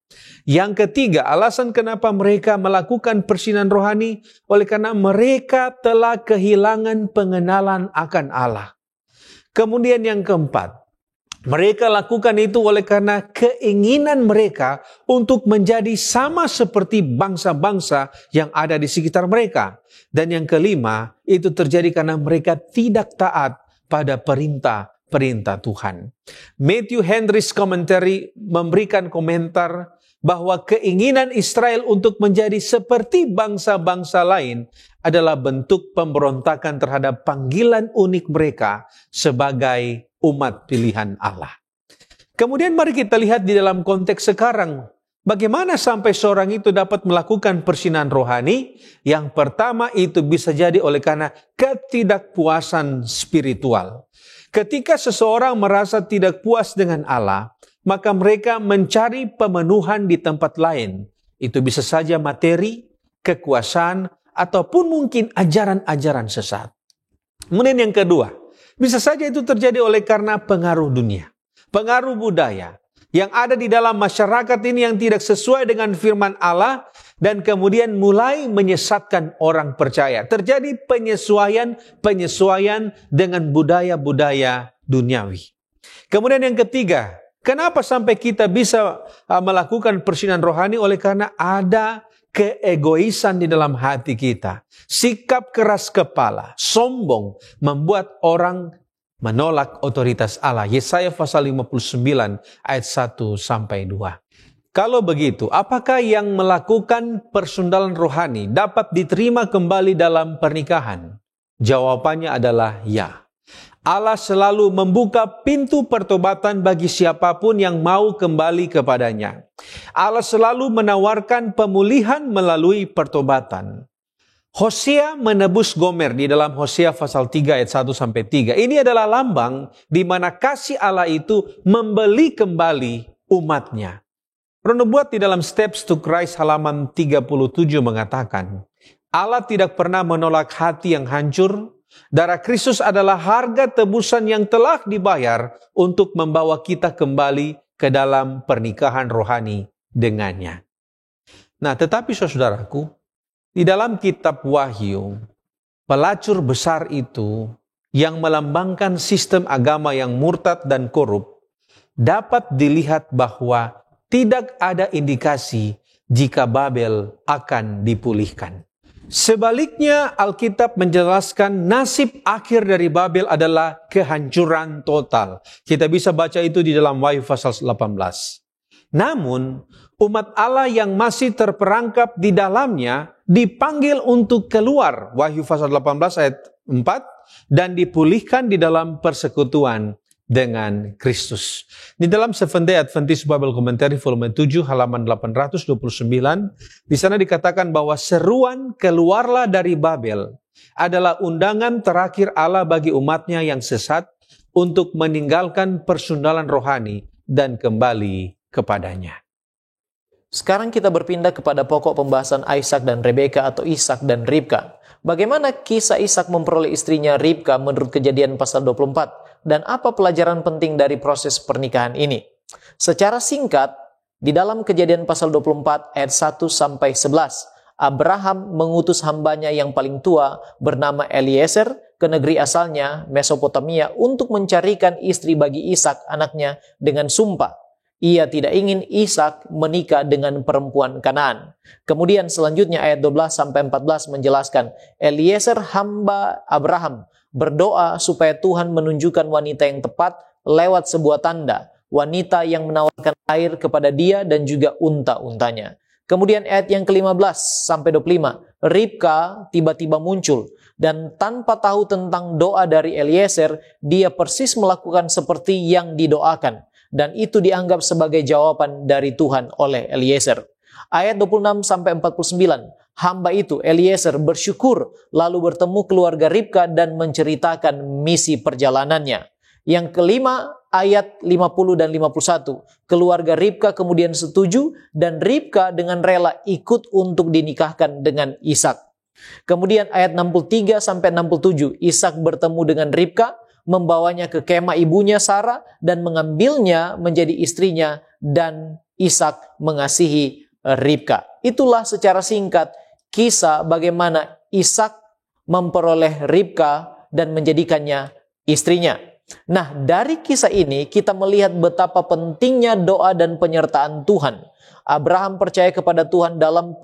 [SPEAKER 2] Yang ketiga, alasan kenapa mereka melakukan persinahan rohani, oleh karena mereka telah kehilangan pengenalan akan Allah. Kemudian yang keempat, mereka lakukan itu oleh karena keinginan mereka untuk menjadi sama seperti bangsa-bangsa yang ada di sekitar mereka. Dan yang kelima, itu terjadi karena mereka tidak taat pada perintah Tuhan. Matthew Henry's Commentary memberikan komentar bahwa keinginan Israel untuk menjadi seperti bangsa-bangsa lain adalah bentuk pemberontakan terhadap panggilan unik mereka sebagai umat pilihan Allah. Kemudian mari kita lihat di dalam konteks sekarang, bagaimana sampai seorang itu dapat melakukan persinahan rohani? Yang pertama itu bisa jadi oleh karena ketidakpuasan spiritual. Ketika seseorang merasa tidak puas dengan Allah, maka mereka mencari pemenuhan di tempat lain. Itu bisa saja materi, kekuasaan, ataupun mungkin ajaran-ajaran sesat. Kemudian yang kedua, bisa saja itu terjadi oleh karena pengaruh dunia, pengaruh budaya yang ada di dalam masyarakat ini yang tidak sesuai dengan firman Allah dan kemudian mulai menyesatkan orang percaya. Terjadi penyesuaian dengan budaya-budaya duniawi. Kemudian yang ketiga, kenapa sampai kita bisa melakukan persinahan rohani? Oleh karena ada keegoisan di dalam hati kita. Sikap keras kepala, sombong, membuat orang menolak otoritas Allah. Yesaya pasal 59 ayat 1 sampai 2. Kalau begitu, apakah yang melakukan persundalan rohani dapat diterima kembali dalam pernikahan? Jawabannya adalah ya. Allah selalu membuka pintu pertobatan bagi siapapun yang mau kembali kepadanya. Allah selalu menawarkan pemulihan melalui pertobatan. Hosea menebus Gomer di dalam Hosea pasal 3 ayat 1 sampai 3. Ini adalah lambang di mana kasih Allah itu membeli kembali umatnya. Penubuat di dalam Steps to Christ halaman 37 mengatakan, Allah tidak pernah menolak hati yang hancur. Darah Kristus adalah harga tebusan yang telah dibayar untuk membawa kita kembali ke dalam pernikahan rohani dengannya. Nah, tetapi saudaraku, di dalam kitab Wahyu, pelacur besar itu yang melambangkan sistem agama yang murtad dan korup, dapat dilihat bahwa tidak ada indikasi jika Babel akan dipulihkan. Sebaliknya, Alkitab menjelaskan nasib akhir dari Babel adalah kehancuran total. Kita bisa baca itu di dalam Wahyu pasal 18. Namun, umat Allah yang masih terperangkap di dalamnya dipanggil untuk keluar. Wahyu pasal 18 ayat 4, dan dipulihkan di dalam persekutuan dengan Kristus. Di dalam Seventh Day Adventist Bible Commentary volume 7 halaman 829, di sana dikatakan bahwa seruan keluarlah dari Babel adalah undangan terakhir Allah bagi umatnya yang sesat untuk meninggalkan persundalan rohani dan kembali kepadanya.
[SPEAKER 3] Sekarang kita berpindah kepada pokok pembahasan Ishak dan Rebeka atau Ishak dan Ribka. Bagaimana kisah Ishak memperoleh istrinya Ribka menurut Kejadian pasal 24? Dan apa pelajaran penting dari proses pernikahan ini? Secara singkat, di dalam Kejadian pasal 24 ayat 1 sampai 11, Abraham mengutus hambanya yang paling tua bernama Eliezer ke negeri asalnya, Mesopotamia, untuk mencarikan istri bagi Ishak anaknya dengan sumpah. Ia tidak ingin Ishak menikah dengan perempuan Kanaan. Kemudian selanjutnya ayat 12 sampai 14 menjelaskan, Eliezer hamba Abraham berdoa supaya Tuhan menunjukkan wanita yang tepat lewat sebuah tanda, wanita yang menawarkan air kepada dia dan juga unta-untanya. Kemudian ayat yang ke-15 sampai 25, Ribka tiba-tiba muncul dan tanpa tahu tentang doa dari Eliezer, dia persis melakukan seperti yang didoakan dan itu dianggap sebagai jawaban dari Tuhan oleh Eliezer. Ayat 26 sampai 49, hamba itu Eliezer bersyukur lalu bertemu keluarga Ribka dan menceritakan misi perjalanannya. Yang kelima, ayat 50 dan 51, keluarga Ribka kemudian setuju dan Ribka dengan rela ikut untuk dinikahkan dengan Ishak. Kemudian ayat 63 sampai 67, Ishak bertemu dengan Ribka, membawanya ke kemah ibunya Sarah dan mengambilnya menjadi istrinya dan Ishak mengasihi Ribka. Itulah secara singkat kisah bagaimana Ishak memperoleh Ribka dan menjadikannya istrinya. Nah, dari kisah ini kita melihat betapa pentingnya doa dan penyertaan Tuhan. Abraham percaya kepada Tuhan dalam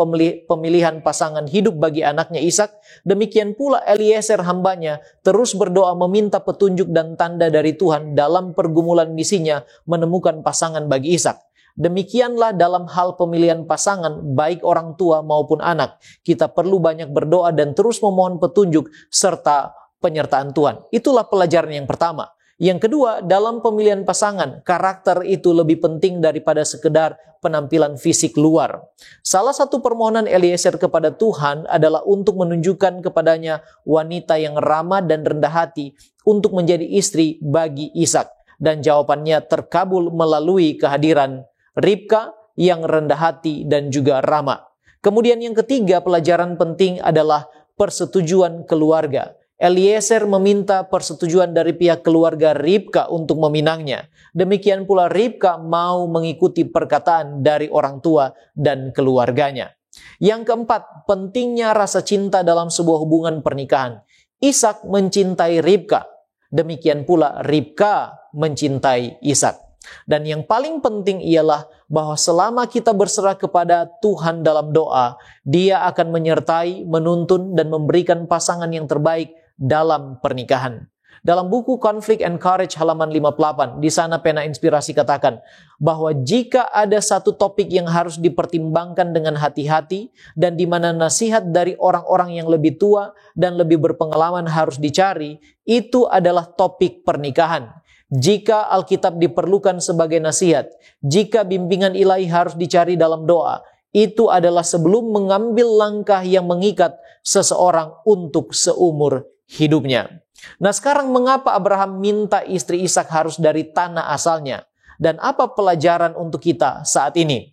[SPEAKER 3] pemilihan pasangan hidup bagi anaknya Ishak. Demikian pula Eliezer hambanya terus berdoa meminta petunjuk dan tanda dari Tuhan dalam pergumulan misinya menemukan pasangan bagi Ishak. Demikianlah dalam hal pemilihan pasangan, baik orang tua maupun anak. Kita perlu banyak berdoa dan terus memohon petunjuk serta penyertaan Tuhan. Itulah pelajaran yang pertama. Yang kedua, dalam pemilihan pasangan, karakter itu lebih penting daripada sekedar penampilan fisik luar. Salah satu permohonan Eliezer kepada Tuhan adalah untuk menunjukkan kepadanya wanita yang ramah dan rendah hati untuk menjadi istri bagi Ishak. Dan jawabannya terkabul melalui kehadiran Ribka yang rendah hati dan juga ramah. Kemudian yang ketiga, pelajaran penting adalah persetujuan keluarga. Eliezer meminta persetujuan dari pihak keluarga Ribka untuk meminangnya. Demikian pula Ribka mau mengikuti perkataan dari orang tua dan keluarganya. Yang keempat, pentingnya rasa cinta dalam sebuah hubungan pernikahan. Ishak mencintai Ribka. Demikian pula Ribka mencintai Ishak. Dan yang paling penting ialah bahwa selama kita berserah kepada Tuhan dalam doa, Dia akan menyertai, menuntun, dan memberikan pasangan yang terbaik dalam pernikahan. Dalam buku Conflict and Courage halaman 58, di sana pena inspirasi katakan bahwa jika ada satu topik yang harus dipertimbangkan dengan hati-hati dan di mana nasihat dari orang-orang yang lebih tua dan lebih berpengalaman harus dicari, itu adalah topik pernikahan. Jika Alkitab diperlukan sebagai nasihat, jika bimbingan ilahi harus dicari dalam doa, itu adalah sebelum mengambil langkah yang mengikat seseorang untuk seumur hidupnya. Nah, sekarang mengapa Abraham minta istri Ishak harus dari tanah asalnya? Dan apa pelajaran untuk kita saat ini?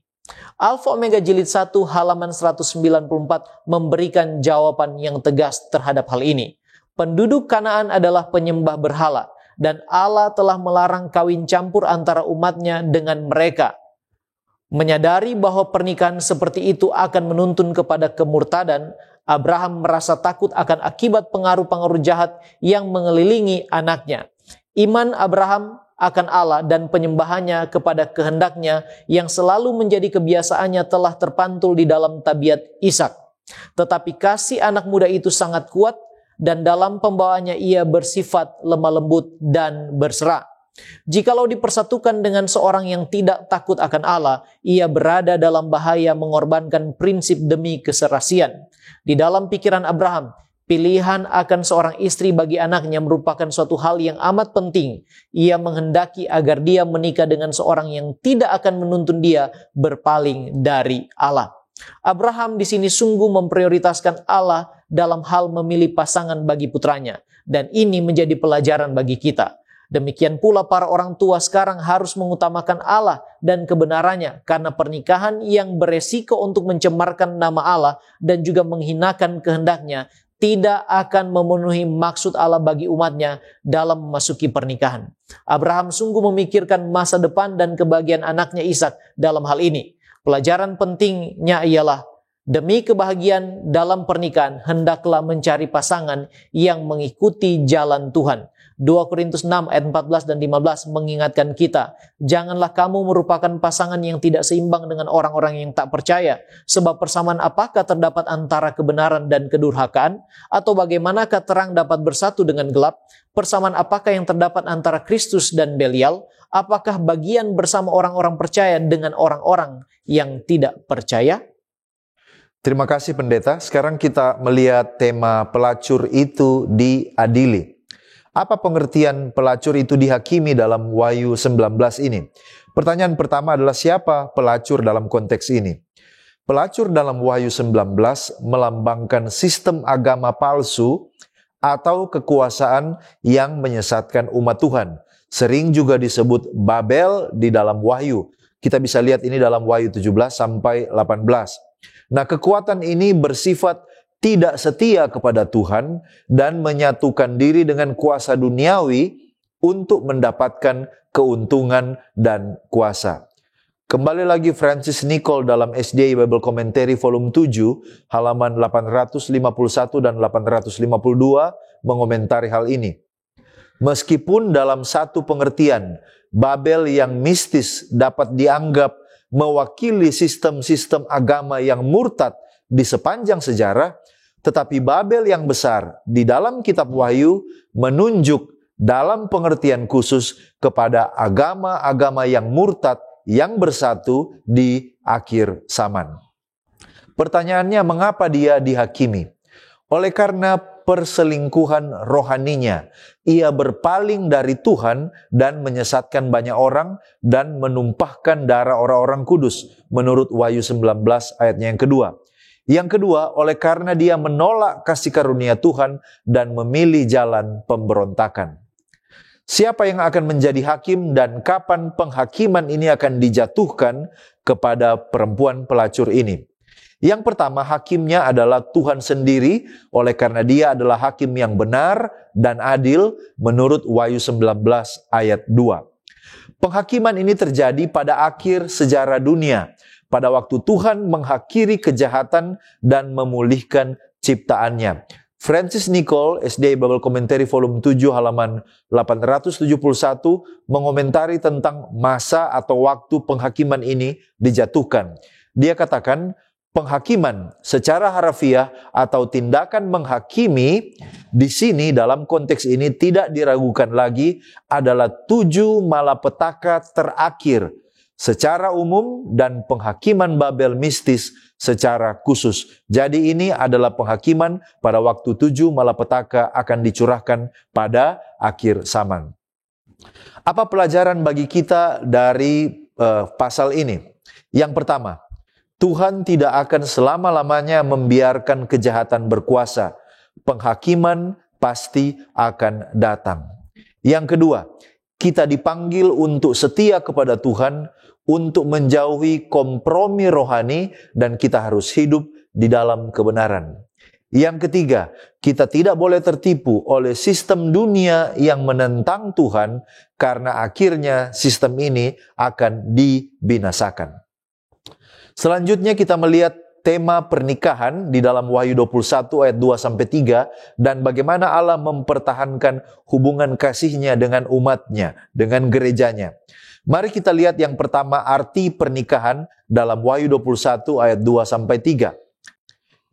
[SPEAKER 3] Alfa Omega Jilid 1 halaman 194 memberikan jawaban yang tegas terhadap hal ini. Penduduk Kanaan adalah penyembah berhala, dan Allah telah melarang kawin campur antara umatnya dengan mereka. Menyadari bahwa pernikahan seperti itu akan menuntun kepada kemurtadan, Abraham merasa takut akan akibat pengaruh-pengaruh jahat yang mengelilingi anaknya. Iman Abraham akan Allah dan penyembahannya kepada kehendaknya yang selalu menjadi kebiasaannya telah terpantul di dalam tabiat Ishak. Tetapi kasih anak muda itu sangat kuat dan dalam pembawaannya ia bersifat lemah lembut dan berserah. Jikalau dipersatukan dengan seorang yang tidak takut akan Allah, ia berada dalam bahaya mengorbankan prinsip demi keserasian. Di dalam pikiran Abraham, pilihan akan seorang istri bagi anaknya merupakan suatu hal yang amat penting. Ia menghendaki agar dia menikah dengan seorang yang tidak akan menuntun dia berpaling dari Allah. Abraham di sini sungguh memprioritaskan Allah dalam hal memilih pasangan bagi putranya, dan ini menjadi pelajaran bagi kita. Demikian pula para orang tua sekarang harus mengutamakan Allah dan kebenarannya karena pernikahan yang beresiko untuk mencemarkan nama Allah dan juga menghinakan kehendaknya tidak akan memenuhi maksud Allah bagi umatnya dalam memasuki pernikahan. Abraham sungguh memikirkan masa depan dan kebahagiaan anaknya Ishak dalam hal ini. Pelajaran pentingnya ialah demi kebahagiaan dalam pernikahan hendaklah mencari pasangan yang mengikuti jalan Tuhan. 2 Korintus 6 ayat 14 dan 15 mengingatkan kita, janganlah kamu merupakan pasangan yang tidak seimbang dengan orang-orang yang tak percaya, sebab persamaan apakah terdapat antara kebenaran dan kedurhakaan, atau bagaimanakah terang dapat bersatu dengan gelap? Persamaan apakah yang terdapat antara Kristus dan Belial? Apakah bagian bersama orang-orang percaya dengan orang-orang yang tidak percaya?
[SPEAKER 1] Terima kasih pendeta. Sekarang kita melihat tema pelacur itu diadili. Apa pengertian pelacur itu dihakimi dalam Wahyu 19 ini? Pertanyaan pertama adalah siapa pelacur dalam konteks ini? Pelacur dalam Wahyu 19 melambangkan sistem agama palsu atau kekuasaan yang menyesatkan umat Tuhan. Sering juga disebut Babel di dalam Wahyu. Kita bisa lihat ini dalam Wahyu 17 sampai 18. Nah, kekuatan ini bersifat tidak setia kepada Tuhan dan menyatukan diri dengan kuasa duniawi untuk mendapatkan keuntungan dan kuasa. Kembali lagi Francis Nichol dalam SDA Bible Commentary volume 7 halaman 851 dan 852 mengomentari hal ini. Meskipun dalam satu pengertian Babel yang mistis dapat dianggap mewakili sistem-sistem agama yang murtad di sepanjang sejarah, tetapi Babel yang besar di dalam kitab Wahyu menunjuk dalam pengertian khusus kepada agama-agama yang murtad yang bersatu di akhir zaman. Pertanyaannya, mengapa dia dihakimi? Oleh karena perselingkuhan rohaninya, ia berpaling dari Tuhan dan menyesatkan banyak orang dan menumpahkan darah orang-orang kudus, menurut Wahyu 19 ayatnya yang kedua. Yang kedua, oleh karena dia menolak kasih karunia Tuhan dan memilih jalan pemberontakan. Siapa yang akan menjadi hakim dan kapan penghakiman ini akan dijatuhkan kepada perempuan pelacur ini? Yang pertama, hakimnya adalah Tuhan sendiri, oleh karena dia adalah hakim yang benar dan adil menurut Wahyu 19 ayat 2. Penghakiman ini terjadi pada akhir sejarah dunia, pada waktu Tuhan mengakhiri kejahatan dan memulihkan ciptaannya. Francis Nichol, SDA Bible Commentary volume 7 halaman 871 mengomentari tentang masa atau waktu penghakiman ini dijatuhkan. Dia katakan, Penghakiman secara harafiah atau tindakan menghakimi di sini dalam konteks ini tidak diragukan lagi adalah 7 malapetaka terakhir secara umum dan penghakiman Babel mistis secara khusus. Jadi ini adalah penghakiman pada waktu 7 malapetaka akan dicurahkan pada akhir zaman. Apa pelajaran bagi kita dari pasal ini? Yang pertama, Tuhan tidak akan selama-lamanya membiarkan kejahatan berkuasa. Penghakiman pasti akan datang. Yang kedua, kita dipanggil untuk setia kepada Tuhan, untuk menjauhi kompromi rohani, dan kita harus hidup di dalam kebenaran. Yang ketiga, kita tidak boleh tertipu oleh sistem dunia yang menentang Tuhan, karena akhirnya sistem ini akan dibinasakan. Selanjutnya kita melihat tema pernikahan di dalam Wahyu 21 ayat 2-3 dan bagaimana Allah mempertahankan hubungan kasih-Nya dengan umat-Nya, dengan gerejanya. Mari kita lihat yang pertama arti pernikahan dalam Wahyu 21 ayat 2-3.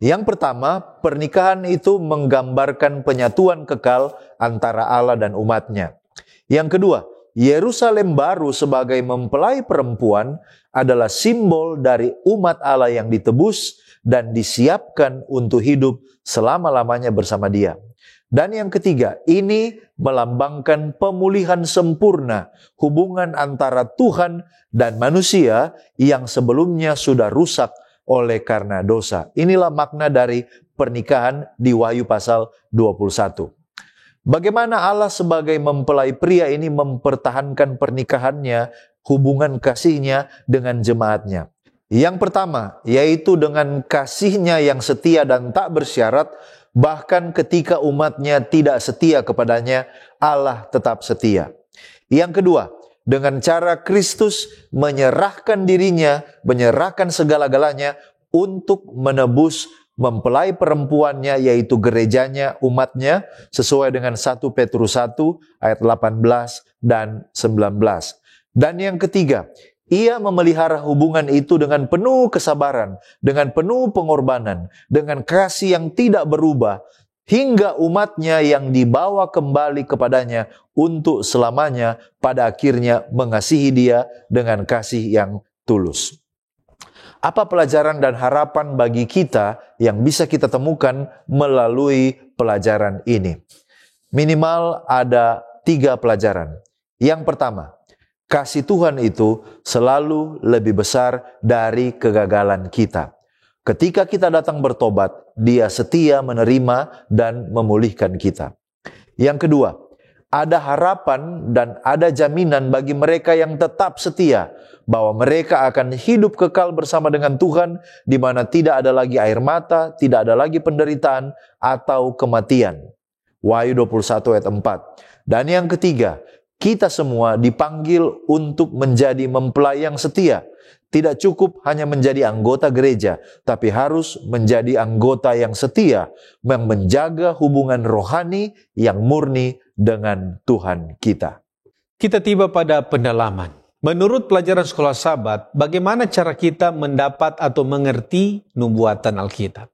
[SPEAKER 1] Yang pertama, pernikahan itu menggambarkan penyatuan kekal antara Allah dan umat-Nya. Yang kedua, Yerusalem baru sebagai mempelai perempuan adalah simbol dari umat Allah yang ditebus dan disiapkan untuk hidup selama-lamanya bersama Dia. Dan yang ketiga, ini melambangkan pemulihan sempurna hubungan antara Tuhan dan manusia yang sebelumnya sudah rusak oleh karena dosa. Inilah makna dari pernikahan di Wahyu pasal 21. Bagaimana Allah sebagai mempelai pria ini mempertahankan pernikahannya, hubungan kasih-Nya dengan jemaat-Nya. Yang pertama, yaitu dengan kasih-Nya yang setia dan tak bersyarat, bahkan ketika umat-Nya tidak setia kepadanya, Allah tetap setia. Yang kedua, dengan cara Kristus menyerahkan dirinya, menyerahkan segala-galanya untuk menebus mempelai perempuannya, yaitu gerejanya, umatnya, sesuai dengan 1 Petrus 1 ayat 18 dan 19. Dan yang ketiga, Ia memelihara hubungan itu dengan penuh kesabaran, dengan penuh pengorbanan, dengan kasih yang tidak berubah, hingga umatnya yang dibawa kembali kepadanya untuk selamanya pada akhirnya mengasihi Dia dengan kasih yang tulus. Apa pelajaran dan harapan bagi kita yang bisa kita temukan melalui pelajaran ini? Minimal ada 3 pelajaran. Yang pertama, kasih Tuhan itu selalu lebih besar dari kegagalan kita. Ketika kita datang bertobat, Dia setia menerima dan memulihkan kita. Yang kedua, ada harapan dan ada jaminan bagi mereka yang tetap setia, bahwa mereka akan hidup kekal bersama dengan Tuhan, di mana tidak ada lagi air mata, tidak ada lagi penderitaan atau kematian. Wahyu 21 ayat 4. Dan yang ketiga, kita semua dipanggil untuk menjadi mempelai yang setia. Tidak cukup hanya menjadi anggota gereja, tapi harus menjadi anggota yang setia, yang menjaga hubungan rohani yang murni dengan Tuhan kita.
[SPEAKER 2] Kita tiba pada pendalaman. Menurut pelajaran sekolah Sabat, bagaimana cara kita mendapat atau mengerti nubuatan Alkitab?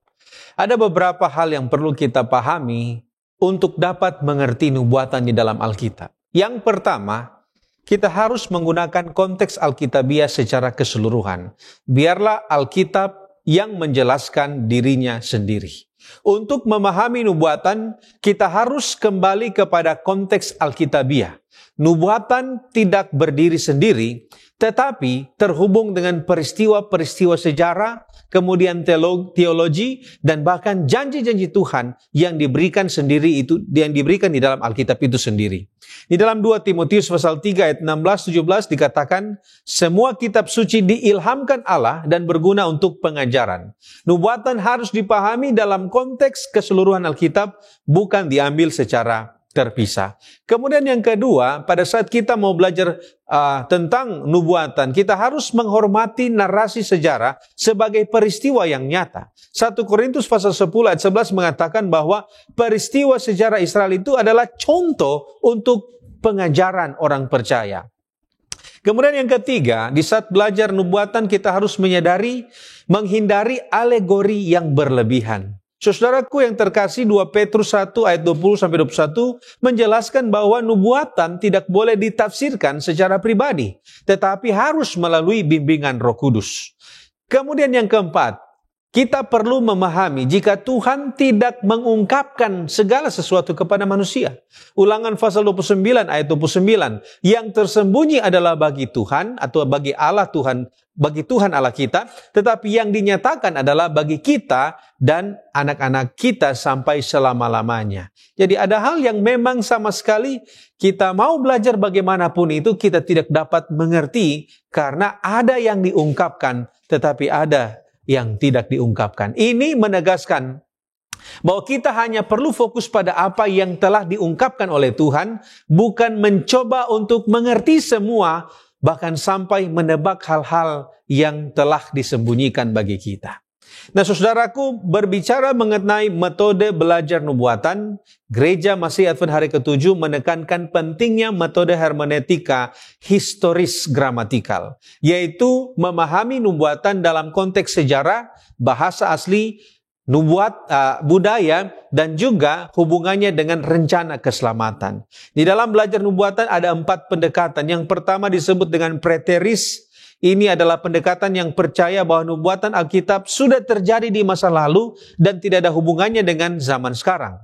[SPEAKER 2] Ada beberapa hal yang perlu kita pahami untuk dapat mengerti nubuatan di dalam Alkitab. Yang pertama, kita harus menggunakan konteks Alkitabiah secara keseluruhan. Biarlah Alkitab yang menjelaskan dirinya sendiri. Untuk memahami nubuatan, kita harus kembali kepada konteks Alkitabiah. Nubuatan tidak berdiri sendiri, tetapi terhubung dengan peristiwa-peristiwa sejarah, kemudian teologi, dan bahkan janji-janji Tuhan yang diberikan sendiri itu, yang diberikan di dalam Alkitab itu sendiri. Di dalam 2 Timotius pasal 3 ayat 16-17 dikatakan, semua kitab suci diilhamkan Allah dan berguna untuk pengajaran. Nubuatan harus dipahami dalam konteks keseluruhan Alkitab, bukan diambil secara terpisah. Kemudian yang kedua, pada saat kita mau belajar tentang nubuatan, kita harus menghormati narasi sejarah sebagai peristiwa yang nyata. 1 Korintus pasal 10 ayat 11 mengatakan bahwa peristiwa sejarah Israel itu adalah contoh untuk pengajaran orang percaya. Kemudian yang ketiga, di saat belajar nubuatan kita harus menghindari alegori yang berlebihan. Saudaraku yang terkasih, 2 Petrus 1 ayat 20-21 menjelaskan bahwa nubuatan tidak boleh ditafsirkan secara pribadi, tetapi harus melalui bimbingan Roh Kudus. Kemudian yang keempat, kita perlu memahami jika Tuhan tidak mengungkapkan segala sesuatu kepada manusia. Ulangan pasal 29 ayat 29, yang tersembunyi adalah bagi Tuhan atau bagi Tuhan Allah kita, tetapi yang dinyatakan adalah bagi kita dan anak-anak kita sampai selama-lamanya. Jadi ada hal yang memang sama sekali kita mau belajar bagaimanapun itu kita tidak dapat mengerti karena ada yang diungkapkan tetapi ada yang tidak diungkapkan. Ini menegaskan bahwa kita hanya perlu fokus pada apa yang telah diungkapkan oleh Tuhan, bukan mencoba untuk mengerti semua, bahkan sampai menebak hal-hal yang telah disembunyikan bagi kita. Nah, saudaraku, berbicara mengenai metode belajar nubuatan, Gereja Masih Advent Hari ke-7 menekankan pentingnya metode hermeneutika historis gramatikal, yaitu memahami nubuatan dalam konteks sejarah, bahasa asli, budaya, dan juga hubungannya dengan rencana keselamatan. Di dalam belajar nubuatan ada 4 pendekatan. Yang pertama disebut dengan preteris. Ini adalah pendekatan yang percaya bahwa nubuatan Alkitab sudah terjadi di masa lalu dan tidak ada hubungannya dengan zaman sekarang.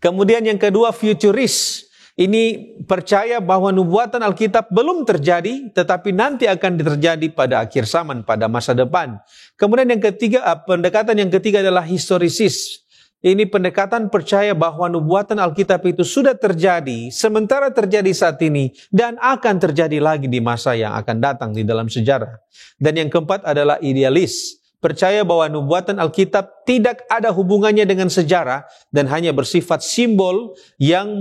[SPEAKER 2] Kemudian yang kedua, futuris. Ini percaya bahwa nubuatan Alkitab belum terjadi, tetapi nanti akan terjadi pada akhir zaman, pada masa depan. Kemudian yang ketiga, pendekatan yang ketiga adalah historisis. Ini pendekatan percaya bahwa nubuatan Alkitab itu sudah terjadi, sementara terjadi saat ini, dan akan terjadi lagi di masa yang akan datang di dalam sejarah. Dan yang keempat adalah idealis. Percaya bahwa nubuatan Alkitab tidak ada hubungannya dengan sejarah dan hanya bersifat simbol yang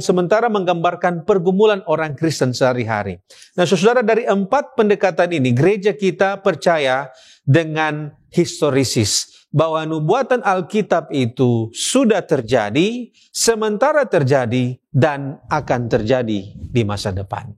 [SPEAKER 2] sementara menggambarkan pergumulan orang Kristen sehari-hari. Nah, saudara, dari 4 pendekatan ini, gereja kita percaya dengan historisis, bahwa nubuatan Alkitab itu sudah terjadi, sementara terjadi, dan akan terjadi di masa depan.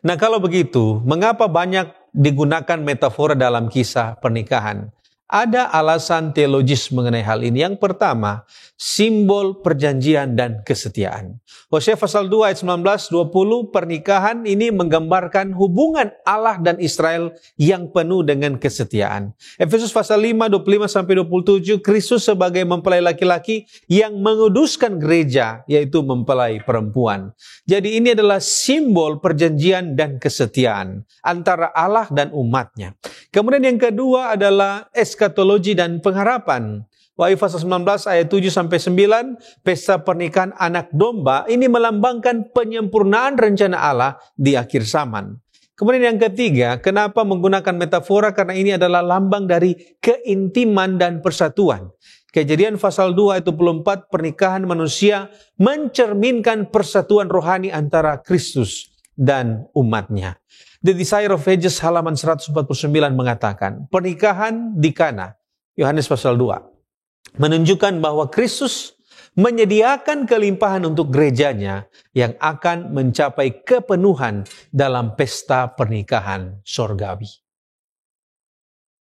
[SPEAKER 2] Nah, kalau begitu, mengapa banyak digunakan metafora dalam kisah pernikahan? Ada alasan teologis mengenai hal ini. Yang pertama, simbol perjanjian dan kesetiaan. Hosea pasal 2 ayat 19-20, pernikahan ini menggambarkan hubungan Allah dan Israel yang penuh dengan kesetiaan. Efesus pasal 5, 25-27, Kristus sebagai mempelai laki-laki yang menguduskan gereja, yaitu mempelai perempuan. Jadi ini adalah simbol perjanjian dan kesetiaan antara Allah dan umatnya. Kemudian yang kedua adalah eskatologi dan pengharapan. Wahyu pasal 19 ayat 7-9, pesta pernikahan anak domba ini melambangkan penyempurnaan rencana Allah di akhir zaman. Kemudian yang ketiga, kenapa menggunakan metafora? Karena ini adalah lambang dari keintiman dan persatuan. Kejadian pasal 2 ayat 24, pernikahan manusia mencerminkan persatuan rohani antara Kristus dan umatnya. The Desire of Ages halaman 149 mengatakan, pernikahan di Kana, Yohanes pasal 2, menunjukkan bahwa Kristus menyediakan kelimpahan untuk gerejanya yang akan mencapai kepenuhan dalam pesta pernikahan sorgawi.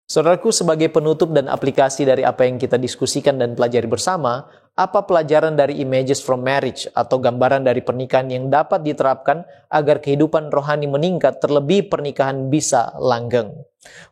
[SPEAKER 3] Saudaraku, sebagai penutup dan aplikasi dari apa yang kita diskusikan dan pelajari bersama, apa pelajaran dari Images from Marriage atau gambaran dari pernikahan yang dapat diterapkan agar kehidupan rohani meningkat, terlebih pernikahan bisa langgeng?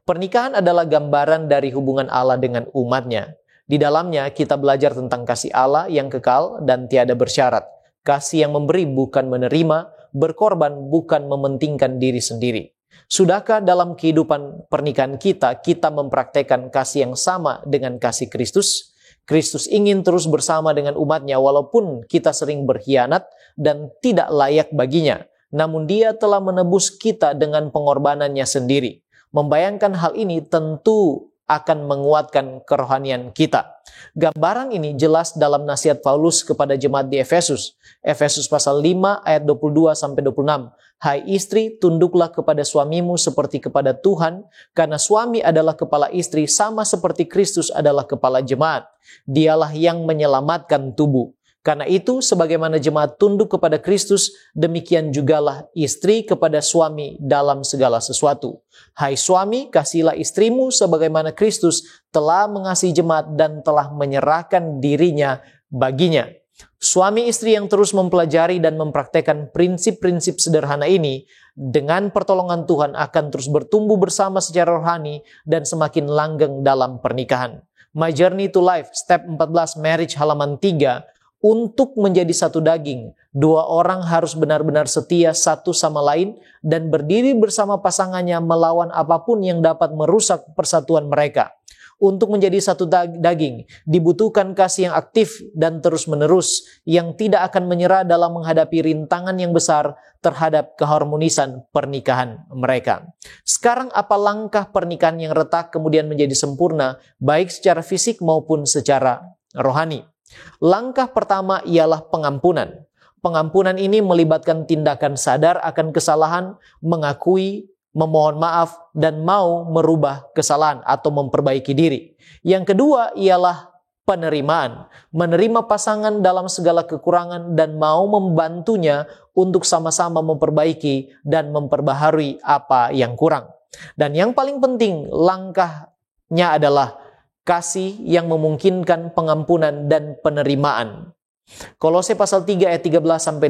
[SPEAKER 3] Pernikahan adalah gambaran dari hubungan Allah dengan umatnya. Di dalamnya kita belajar tentang kasih Allah yang kekal dan tiada bersyarat. Kasih yang memberi bukan menerima, berkorban bukan mementingkan diri sendiri. Sudahkah dalam kehidupan pernikahan kita mempraktekkan kasih yang sama dengan kasih Kristus? Kristus ingin terus bersama dengan umatnya walaupun kita sering berkhianat dan tidak layak baginya. Namun Dia telah menebus kita dengan pengorbanannya sendiri. Membayangkan hal ini tentu akan menguatkan kerohanian kita. Gambaran ini jelas dalam nasihat Paulus kepada jemaat di Efesus. Efesus pasal 5 ayat 22-26. Hai istri, tunduklah kepada suamimu seperti kepada Tuhan, karena suami adalah kepala istri sama seperti Kristus adalah kepala jemaat. Dialah yang menyelamatkan tubuh. Karena itu, sebagaimana jemaat tunduk kepada Kristus, demikian jugalah istri kepada suami dalam segala sesuatu. Hai suami, kasihilah istrimu sebagaimana Kristus telah mengasihi jemaat dan telah menyerahkan dirinya baginya. Suami istri yang terus mempelajari dan mempraktekkan prinsip-prinsip sederhana ini, dengan pertolongan Tuhan akan terus bertumbuh bersama secara rohani dan semakin langgeng dalam pernikahan. My Journey to Life, step 14, marriage, halaman 3. Untuk menjadi satu daging, dua orang harus benar-benar setia satu sama lain dan berdiri bersama pasangannya melawan apapun yang dapat merusak persatuan mereka. Untuk menjadi satu daging, dibutuhkan kasih yang aktif dan terus-menerus yang tidak akan menyerah dalam menghadapi rintangan yang besar terhadap keharmonisan pernikahan mereka. Sekarang apa langkah pernikahan yang retak kemudian menjadi sempurna, baik secara fisik maupun secara rohani? Langkah pertama ialah pengampunan. Pengampunan ini melibatkan tindakan sadar akan kesalahan, mengakui, memohon maaf, dan mau merubah kesalahan atau memperbaiki diri. Yang kedua ialah penerimaan. Menerima pasangan dalam segala kekurangan dan mau membantunya untuk sama-sama memperbaiki dan memperbaharui apa yang kurang. Dan yang paling penting, langkahnya adalah kasih yang memungkinkan pengampunan dan penerimaan. Kolose pasal 3 ayat 13-15.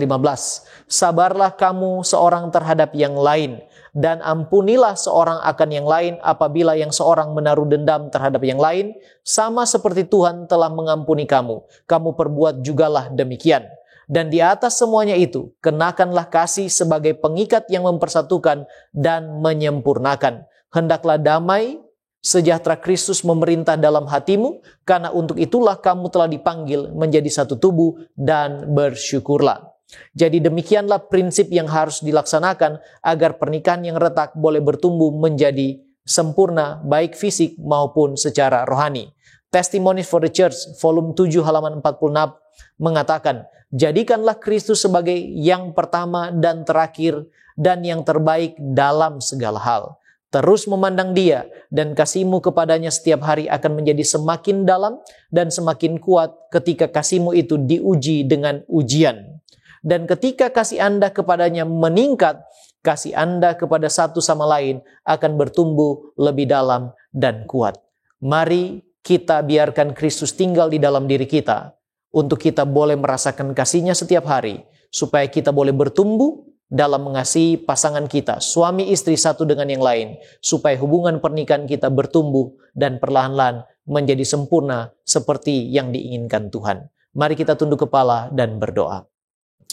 [SPEAKER 3] Sabarlah kamu seorang terhadap yang lain, dan ampunilah seorang akan yang lain apabila yang seorang menaruh dendam terhadap yang lain, sama seperti Tuhan telah mengampuni kamu. Kamu perbuat jugalah demikian. Dan di atas semuanya itu, kenakanlah kasih sebagai pengikat yang mempersatukan dan menyempurnakan. Hendaklah damai sejahtera Kristus memerintah dalam hatimu, karena untuk itulah kamu telah dipanggil menjadi satu tubuh, dan bersyukurlah. Jadi demikianlah prinsip yang harus dilaksanakan agar pernikahan yang retak boleh bertumbuh menjadi sempurna baik fisik maupun secara rohani. Testimonies for the Church, volume 7 halaman 46 mengatakan, jadikanlah Kristus sebagai yang pertama dan terakhir dan yang terbaik dalam segala hal. Terus memandang Dia, dan kasihmu kepadanya setiap hari akan menjadi semakin dalam dan semakin kuat ketika kasihmu itu diuji dengan ujian. Dan ketika kasih Anda kepadanya meningkat, kasih Anda kepada satu sama lain akan bertumbuh lebih dalam dan kuat. Mari kita biarkan Kristus tinggal di dalam diri kita, untuk kita boleh merasakan kasih-Nya setiap hari, supaya kita boleh bertumbuh dalam mengasihi pasangan kita, suami istri satu dengan yang lain, supaya hubungan pernikahan kita bertumbuh dan perlahan-lahan menjadi sempurna seperti yang diinginkan Tuhan. Mari kita tunduk kepala dan berdoa.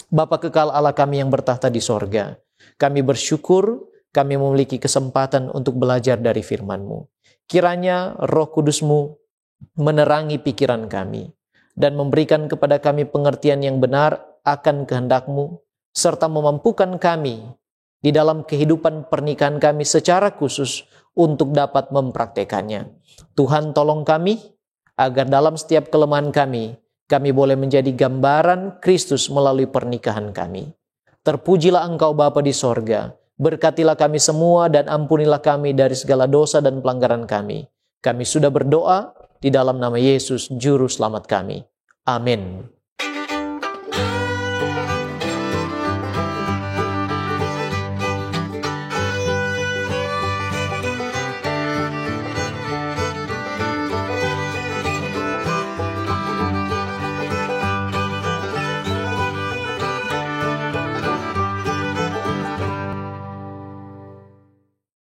[SPEAKER 3] Bapa kekal Allah kami yang bertahta di sorga, kami bersyukur kami memiliki kesempatan untuk belajar dari firman-Mu. Kiranya Roh Kudus-Mu menerangi pikiran kami dan memberikan kepada kami pengertian yang benar akan kehendak-Mu, serta memampukan kami di dalam kehidupan pernikahan kami secara khusus untuk dapat mempraktekannya. Tuhan tolong kami agar dalam setiap kelemahan kami boleh menjadi gambaran Kristus melalui pernikahan kami. Terpujilah Engkau Bapa di sorga, berkatilah kami semua dan ampunilah kami dari segala dosa dan pelanggaran kami. Kami sudah berdoa di dalam nama Yesus, Juru Selamat kami. Amin.